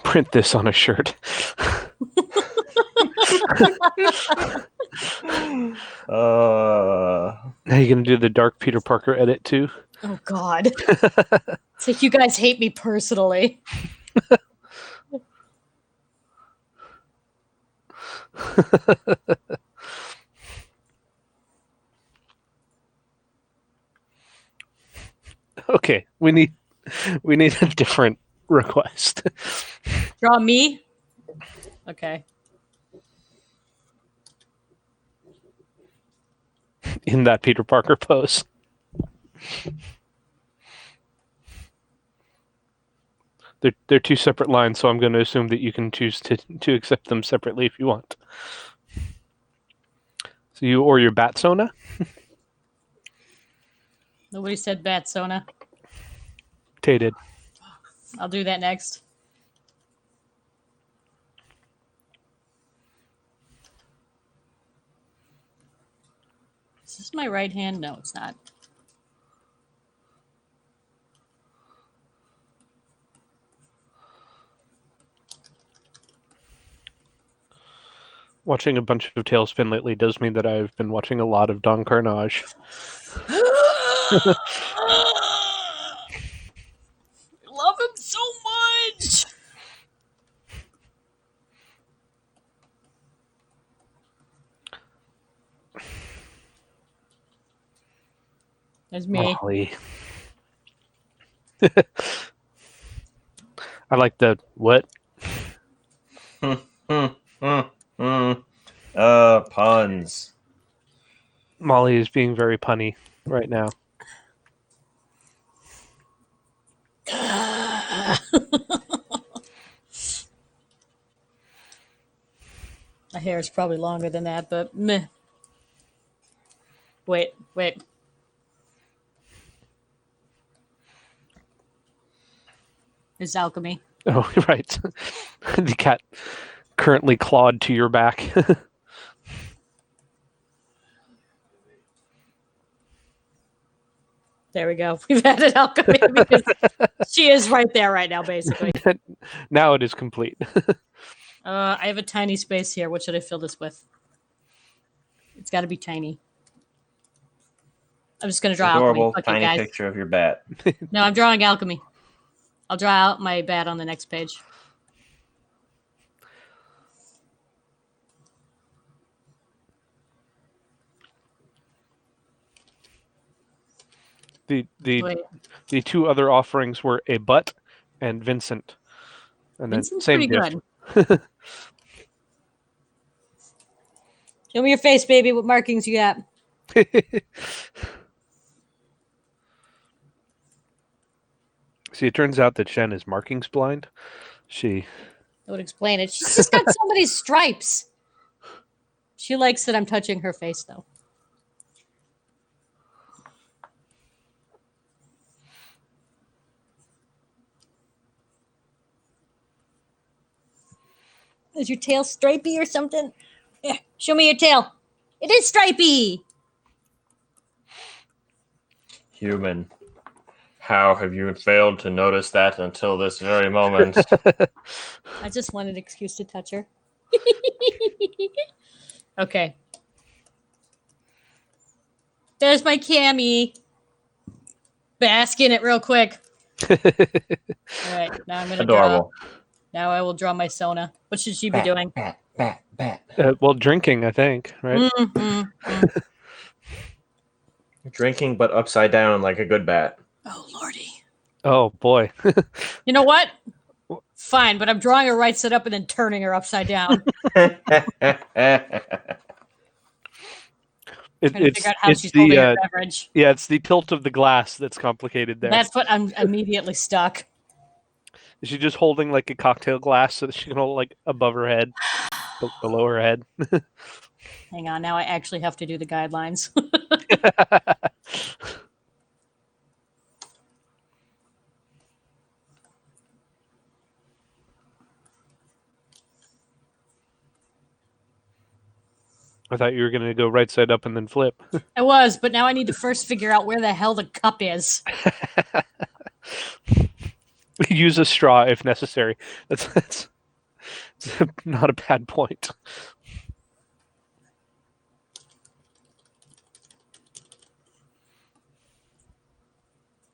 Print this on a shirt. Now you're gonna do the Dark Peter Parker edit too. Oh God. It's like you guys hate me personally. Okay, we need a different request. Draw me? Okay. In that Peter Parker pose. They're two separate lines, so I'm going to assume that you can choose to accept them separately if you want. So you or your Batsona? Nobody said Batsona. Tay did. I'll do that next. Is this my right hand? No, it's not. Watching a bunch of Tailspin lately does mean that I've been watching a lot of Don Carnage. Love him so much. There's me. Molly. I like the what? Puns. Molly is being very punny right now. My hair is probably longer than that, but meh. Wait. It's alchemy. Oh, right. The cat currently clawed to your back. There we go. We've added alchemy because she is right there right now, basically. Now it is complete. I have a tiny space here. What should I fill this with? It's got to be tiny. I'm just going to draw Adorable alchemy. Fuck you, tiny guys. picture of your bat. No, I'm drawing alchemy. I'll draw out my bat on the next page. The Wait, the two other offerings were a butt and Vincent. And then Vincent's same pretty gift. good. Show me your face, baby. What markings you got? See, it turns out that Shen is markings blind. She That would explain it. She's just got so many stripes. She likes that I'm touching her face, though. Is your tail stripy or something? Yeah, show me your tail. It is stripy. Human. How have you failed to notice that until this very moment? I just wanted an excuse to touch her. Okay. There's my Cammy. Bask in it real quick. All right, now I'm gonna draw. Adorable. Now I will draw my Sona. What should she be doing? Bat. well, drinking, I think, right? Drinking, but upside down like a good bat. Oh lordy. Oh boy. You know what? Fine, but I'm drawing her right side up and then turning her upside down. Trying to figure out how she's holding her beverage. Yeah, it's the tilt of the glass that's complicated there. That's what I'm immediately stuck. Is she just holding like a cocktail glass so that she can hold like above her head, below her head? Hang on, now I actually have to do the guidelines. I thought you were going to go right side up and then flip. I was, but now I need to first figure out where the hell the cup is. Use a straw if necessary. That's not a bad point.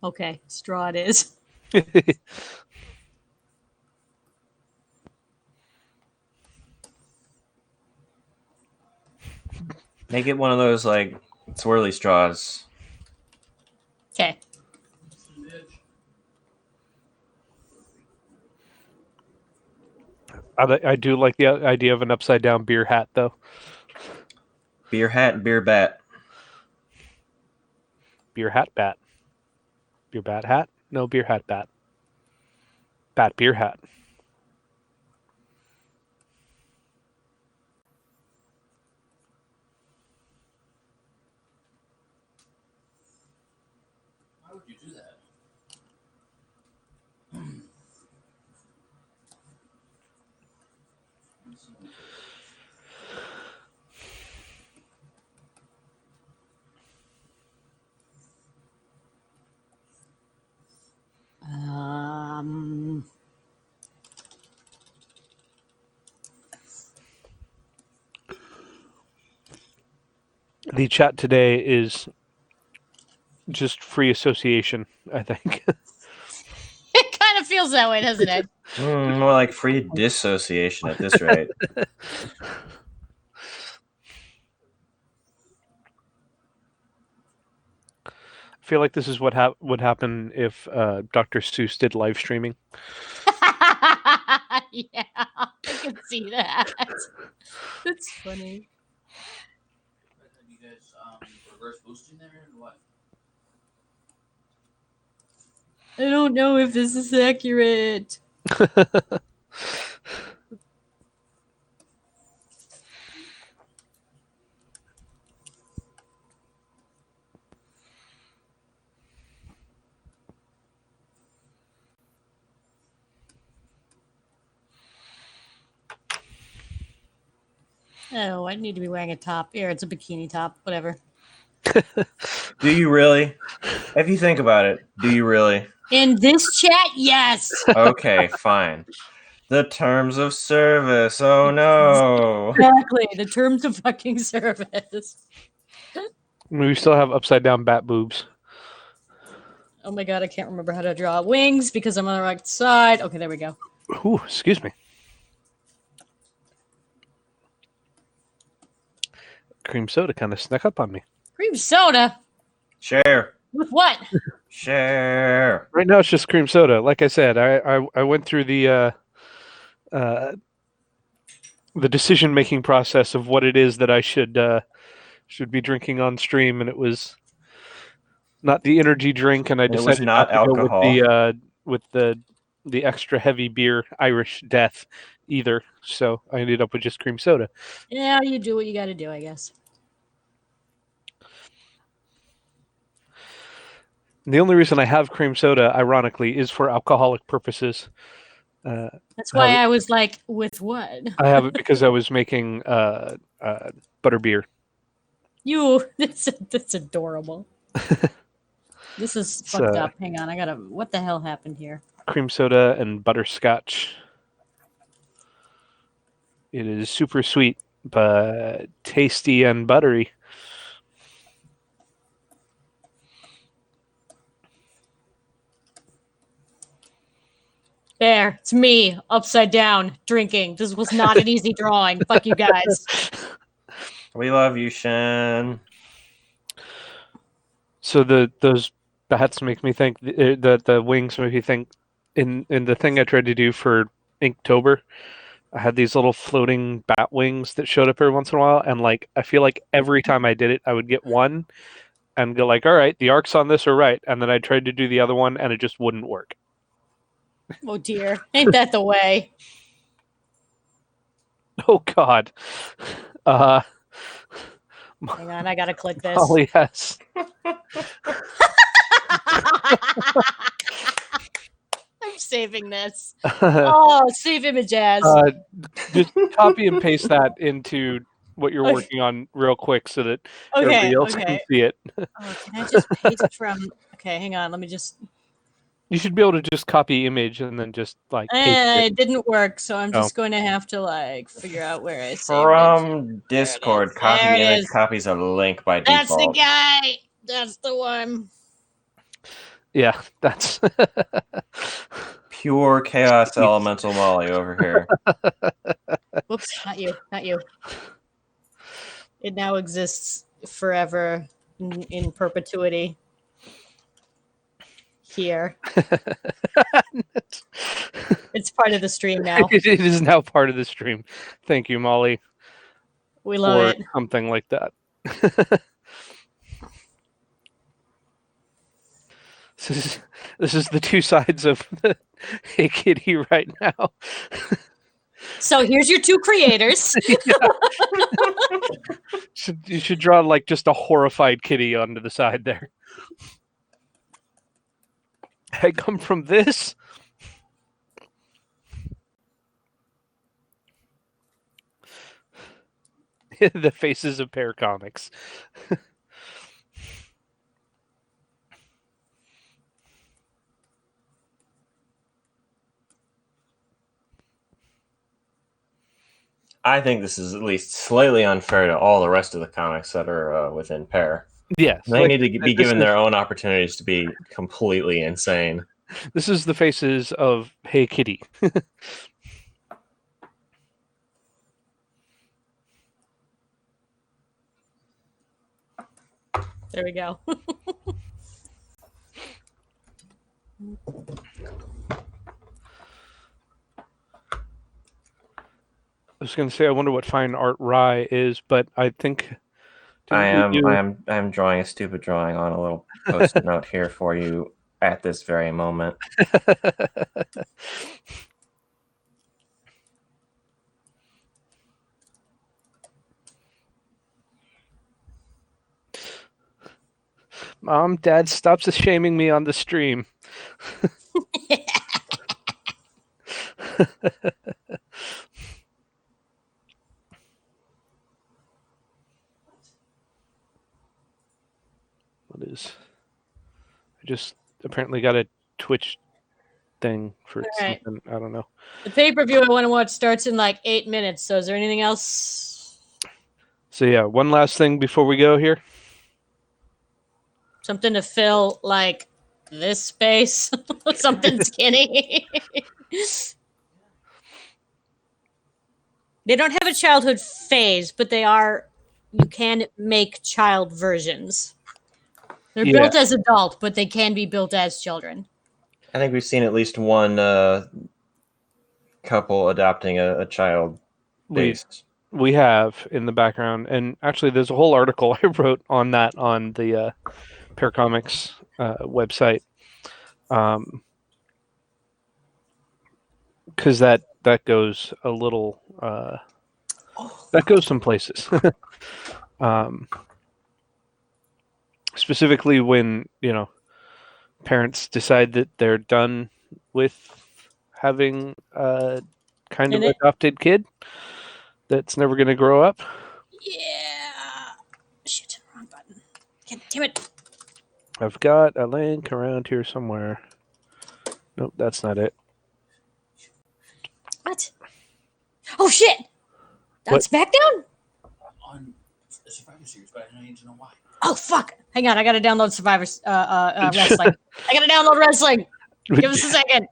Okay, straw it is. Make it one of those like swirly straws. Okay. I do like the idea of an upside down beer hat, though. Beer hat and beer bat. Beer hat bat. Beer bat hat? No, beer hat bat. Bat beer hat. Why would you do that? The chat today is just free association, I think. It kind of feels that way, doesn't it? More like free dissociation at this rate. I feel like this is what would happen if Dr. Seuss did live streaming. Yeah, I can see that. That's funny. But have you guys reverse boosting there or what? I don't know if this is accurate. Oh, I need to be wearing a top. Here, it's a bikini top. Whatever. Do you really? If you think about it, do you really? In this chat, yes. Okay, fine. The terms of service. Oh no. Exactly. The terms of fucking service. We still have upside down bat boobs. Oh my god, I can't remember how to draw wings because I'm on the right side. Okay, there we go. Ooh, excuse me. Cream soda kind of snuck up on me. Cream soda? Share. With what? Share. Right now it's just cream soda. Like I said, I went through the decision-making process of what it is that I should be drinking on stream, and it was not the energy drink, and I It was decided not not to alcohol. go with the extra heavy beer Irish Death either. So I ended up with just cream soda. Yeah, you do what you got to do, I guess. The only reason I have cream soda, ironically, is for alcoholic purposes. That's why I was like, with what? I have it because I was making butterbeer. That's adorable. This is fucked up. Hang on, I gotta. What the hell happened here? Cream soda and butterscotch. It is super sweet, but tasty and buttery. There, it's me, upside down, drinking. This was not an easy drawing. Fuck you guys. We love you, Shen. So those bats make me think the wings make me think in the thing I tried to do for Inktober, I had these little floating bat wings that showed up every once in a while, and like I feel like every time I did it, I would get one and go like, all right, the arcs on this are right, and then I tried to do the other one and it just wouldn't work. Oh dear, ain't that the way? Oh God. Hang on, I gotta click this. Oh yes. I'm saving this. Oh, save images. Just copy and paste that into what you're Okay. working on real quick so that Okay, everybody else can okay. see it. Oh, can I just paste from? Okay, hang on. Let me just. You should be able to just copy image and then just like paste it. It didn't work, so I'm Oh. just going to have to like figure out where I saved it. From Discord, There copy it image is. copies a link by That's the default. guy. That's the one. Yeah, that's Pure chaos elemental Molly over here. Whoops, not you, not you. It now exists forever in perpetuity. Here. It's part of the stream now. it is now part of the stream. Thank you, Molly, We love or it. something like that. This is the two sides of the Hey Kitty right now. So here's your two creators. You should draw like just a horrified kitty onto the side there. I come from this. The faces of Pear Comics. I think this is at least slightly unfair to all the rest of the comics that are within Pear. Yes, They like, need to be this given is- their own opportunities to be completely insane. This is the faces of Hey Kitty. There we go. I was going to say I wonder what fine art Rye is, but I think I'm drawing a stupid drawing on a little post-it note here for you at this very moment. Mom, Dad, stop shaming me on the stream. What is? I just apparently got a Twitch thing for All right. something. I don't know. The pay-per-view I want to watch starts in like 8 minutes. So is there anything else? So yeah, one last thing before we go here. Something to fill like this space? Something skinny. They don't have a childhood phase, but they are. You can make child versions. They're Yeah. built as adult, but they can be built as children. I think we've seen at least one couple adopting a child based. We have in the background, and actually, there's a whole article I wrote on that on the Pear Comics website, because that goes a little that goes some places. Specifically, when parents decide that they're done with having a kind of adopted kid that's never going to grow up. Yeah. Shit, wrong button. God damn it. I've got a link around here somewhere. Nope, that's not it. What? Oh shit! That's SmackDown? On the Survivor Series, but I need to know why. Oh fuck! Hang on, I gotta download Survivor Wrestling. I gotta download wrestling. Give us a second.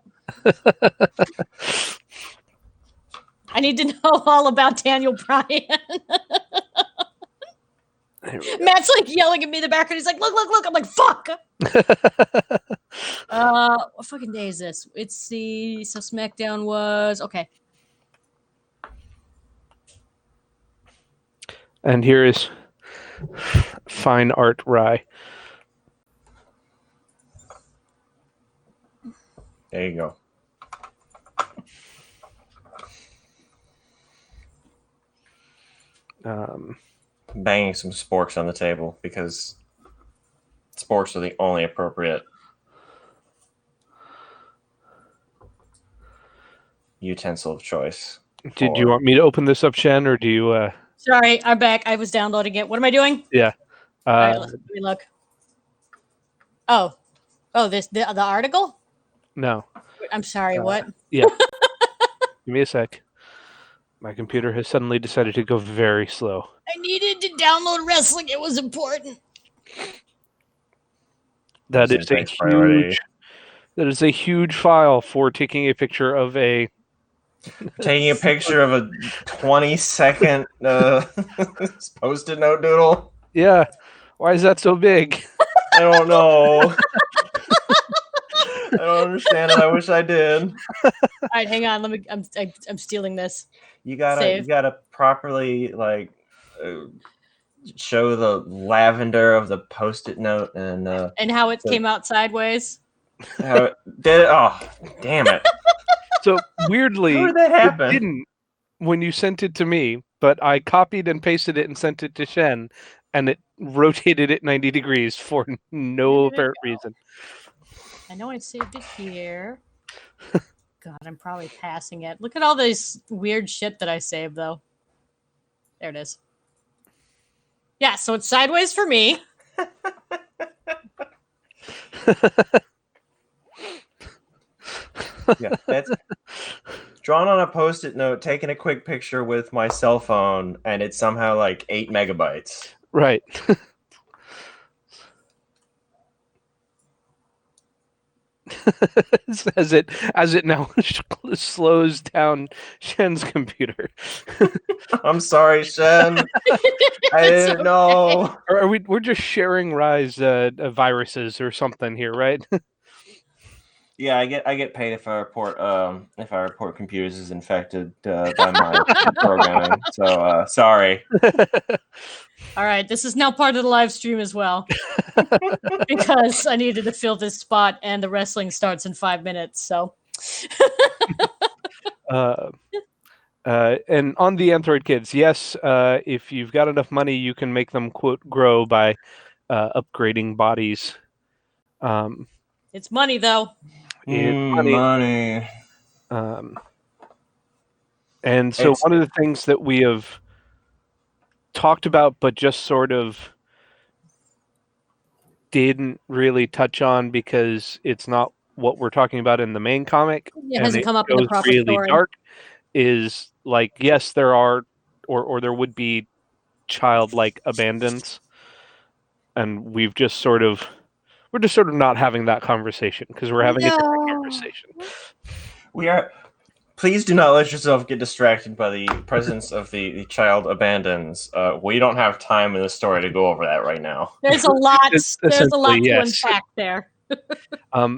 I need to know all about Daniel Bryan. Matt's like yelling at me in the background. He's like, "Look, look, look!" I'm like, "Fuck." What fucking day is this? It's so SmackDown was okay. And here is fine art Rye. There you go. Banging some sporks on the table because sporks are the only appropriate utensil of choice. Did you want me to open this up, Shen, or do you Sorry, I'm back. I was downloading it. What am I doing? Yeah. All right, let me look. Oh, the article? No. I'm sorry. What? Yeah. Give me a sec. My computer has suddenly decided to go very slow. I needed to download wrestling. It was important. That This is a takes priority. huge. That is a huge file for taking a picture of a. Taking a picture of a 20-second post-it note doodle. Yeah. Why is that so big? I don't know. I don't understand it. I wish I did. All right, hang on. Let me. I'm stealing this. You gotta Save. properly show the lavender of the post-it note And how it came out sideways. how it did it. Oh, damn it! So weirdly, How did that happen? it didn't when you sent it to me, but I copied and pasted it and sent it to Shen, and it rotated it 90 degrees for no apparent reason. I know I saved it here. God, I'm probably passing it. Look at all this weird shit that I saved, though. There it is. Yeah, so it's sideways for me. Yeah, that's drawn on a post-it note, taking a quick picture with my cell phone, and it's somehow like 8 megabytes. Right. as it now slows down Shen's computer. I'm sorry, Shen. I didn't know. We're just sharing Rise viruses or something here, right? Yeah, I get paid if I report computers as infected by my programming. So sorry. All right, this is now part of the live stream as well. Because I needed to fill this spot and the wrestling starts in 5 minutes, so and on the Android kids, yes, if you've got enough money, you can make them quote grow by upgrading bodies. it's money though. It's money. And so one of the things that we have talked about, but just sort of didn't really touch on because it's not what we're talking about in the main comic. It hasn't come up in the goes proper really story. dark. Is like, yes, there are, or there would be childlike abandons, and we're just sort of not having that conversation because we're having a different conversation. We are. Please do not let yourself get distracted by the presence of the child abandons. We don't have time in the story to go over that right now. There's a lot. There's a lot to yes. unpack there.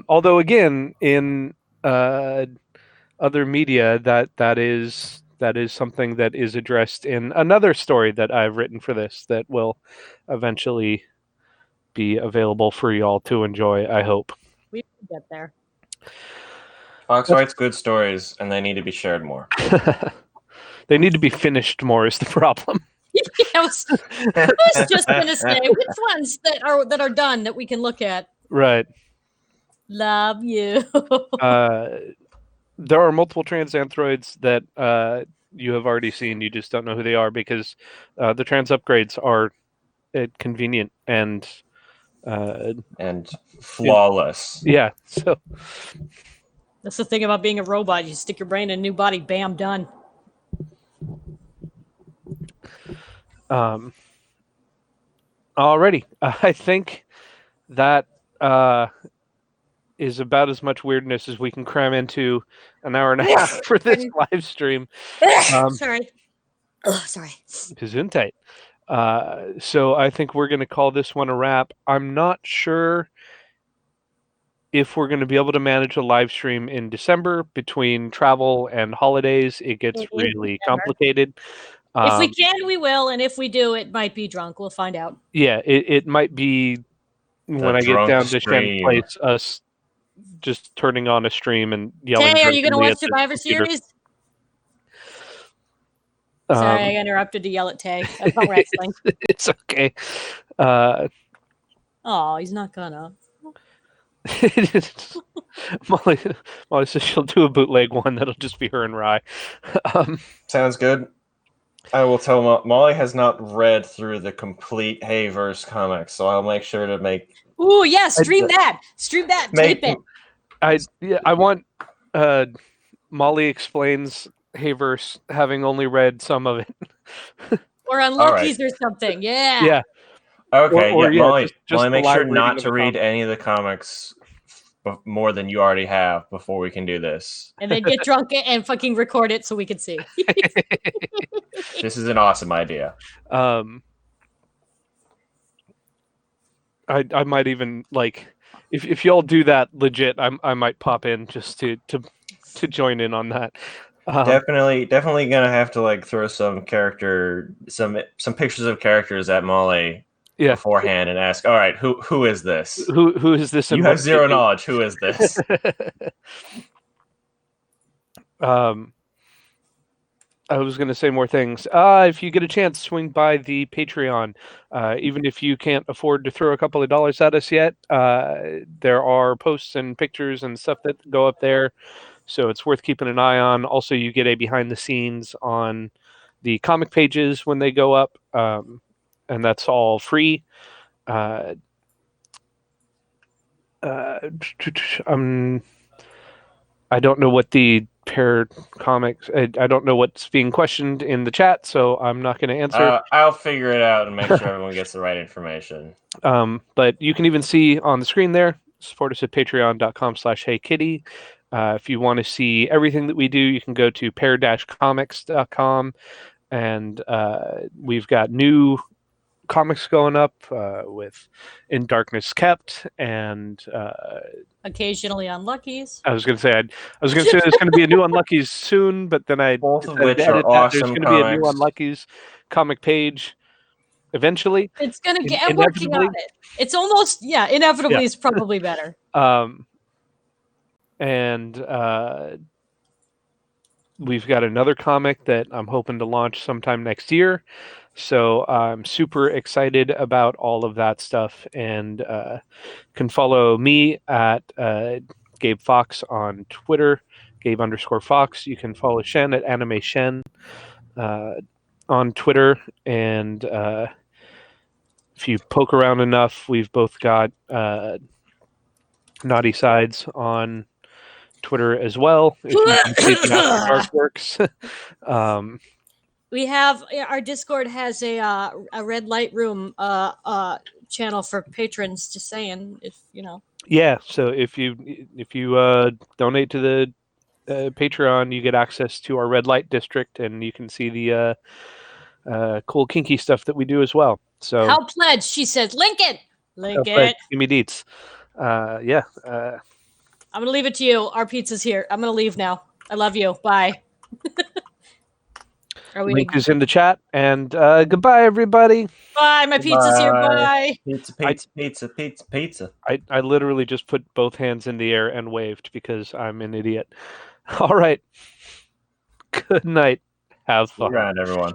Although again, in other media, that is something that is addressed in another story that I've written for this that will eventually be available for y'all to enjoy, I hope. We can get there. Fox writes good stories, and they need to be shared more. They need to be finished more is the problem. I was just going to say, which ones that are done that we can look at? Right. Love you. There are multiple trans androids that you have already seen. You just don't know who they are because the trans upgrades are convenient and flawless. Yeah. So that's the thing about being a robot. You stick your brain in a new body, bam, done. Alrighty. I think that is about as much weirdness as we can cram into an hour and a half for this live stream. Sorry. Sorry. Gesundheit. So I think we're going to call this one a wrap. I'm not sure if we're going to be able to manage a live stream in December between travel and holidays. It gets really complicated. If we can, we will, and if we do, it might be drunk. We'll find out. Yeah, it might be when I get down to Shen's place, us just turning on a stream and yelling. Hey, are you going to watch Survivor Series? Sorry, I interrupted to yell at Tay about wrestling. It's okay. Oh, he's not gonna. Molly says she'll do a bootleg one that'll just be her and Rye. Sounds good. I will tell Molly has not read through the complete Hayverse comics, so I'll make sure to make Ooh, yeah, stream that. Stream that. make Tape it. I want Molly Explains Hayverse, having only read some of it. Or Unluckies or something. Yeah. Yeah. Okay, Or yeah, Molly, just Molly, the make live sure reading not of to a read comic. any of the comics more than you already have before we can do this. And then get drunk and fucking record it so we can see. This is an awesome idea. I might even like if y'all do that legit, I might pop in just to join in on that. Definitely gonna have to like throw some pictures of characters at Molly beforehand and ask, all right, who is this? Who is this? You have zero knowledge. Who is this? I was going to say more things. If you get a chance, swing by the Patreon. Even if you can't afford to throw a couple of dollars at us yet, there are posts and pictures and stuff that go up there. So it's worth keeping an eye on. Also, you get a behind the scenes on the comic pages when they go up. And that's all free. I don't know what the pair comics. I don't know what's being questioned in the chat, so I'm not going to answer. I'll figure it out and make sure everyone gets the right information. But you can even see on the screen there. Support us at patreon.com/heykitty. If you want to see everything that we do, you can go to pair-comics.com, and we've got new comics going up with In Darkness Kept and occasionally Unluckies. I was going to say there's going to be a new Unluckies soon, but then both of which are awesome. There's going to be a new Unluckies comic page eventually. It's going to get. I'm working on it. It's almost inevitably is probably better. And we've got another comic that I'm hoping to launch sometime next year. So I'm super excited about all of that stuff, and can follow me at Gabe Fox on Twitter, Gabe_Fox. You can follow Shen at Anime Shen on Twitter, and if you poke around enough, we've both got Naughty Sides on Twitter as well. If you can see the artworks. We have our Discord has a red light room channel for patrons. Just saying, if you know. Yeah, so if you donate to the Patreon, you get access to our red light district, and you can see the cool kinky stuff that we do as well. So how pledge? She says, link it. Give me deets. Yeah. I'm gonna leave it to you. Our pizza's here. I'm gonna leave now. I love you. Bye. Link is in the chat, and goodbye, everybody. Bye. My pizza's here. Bye. Pizza. I literally just put both hands in the air and waved because I'm an idiot. All right. Good night. Have fun. Good night, everyone.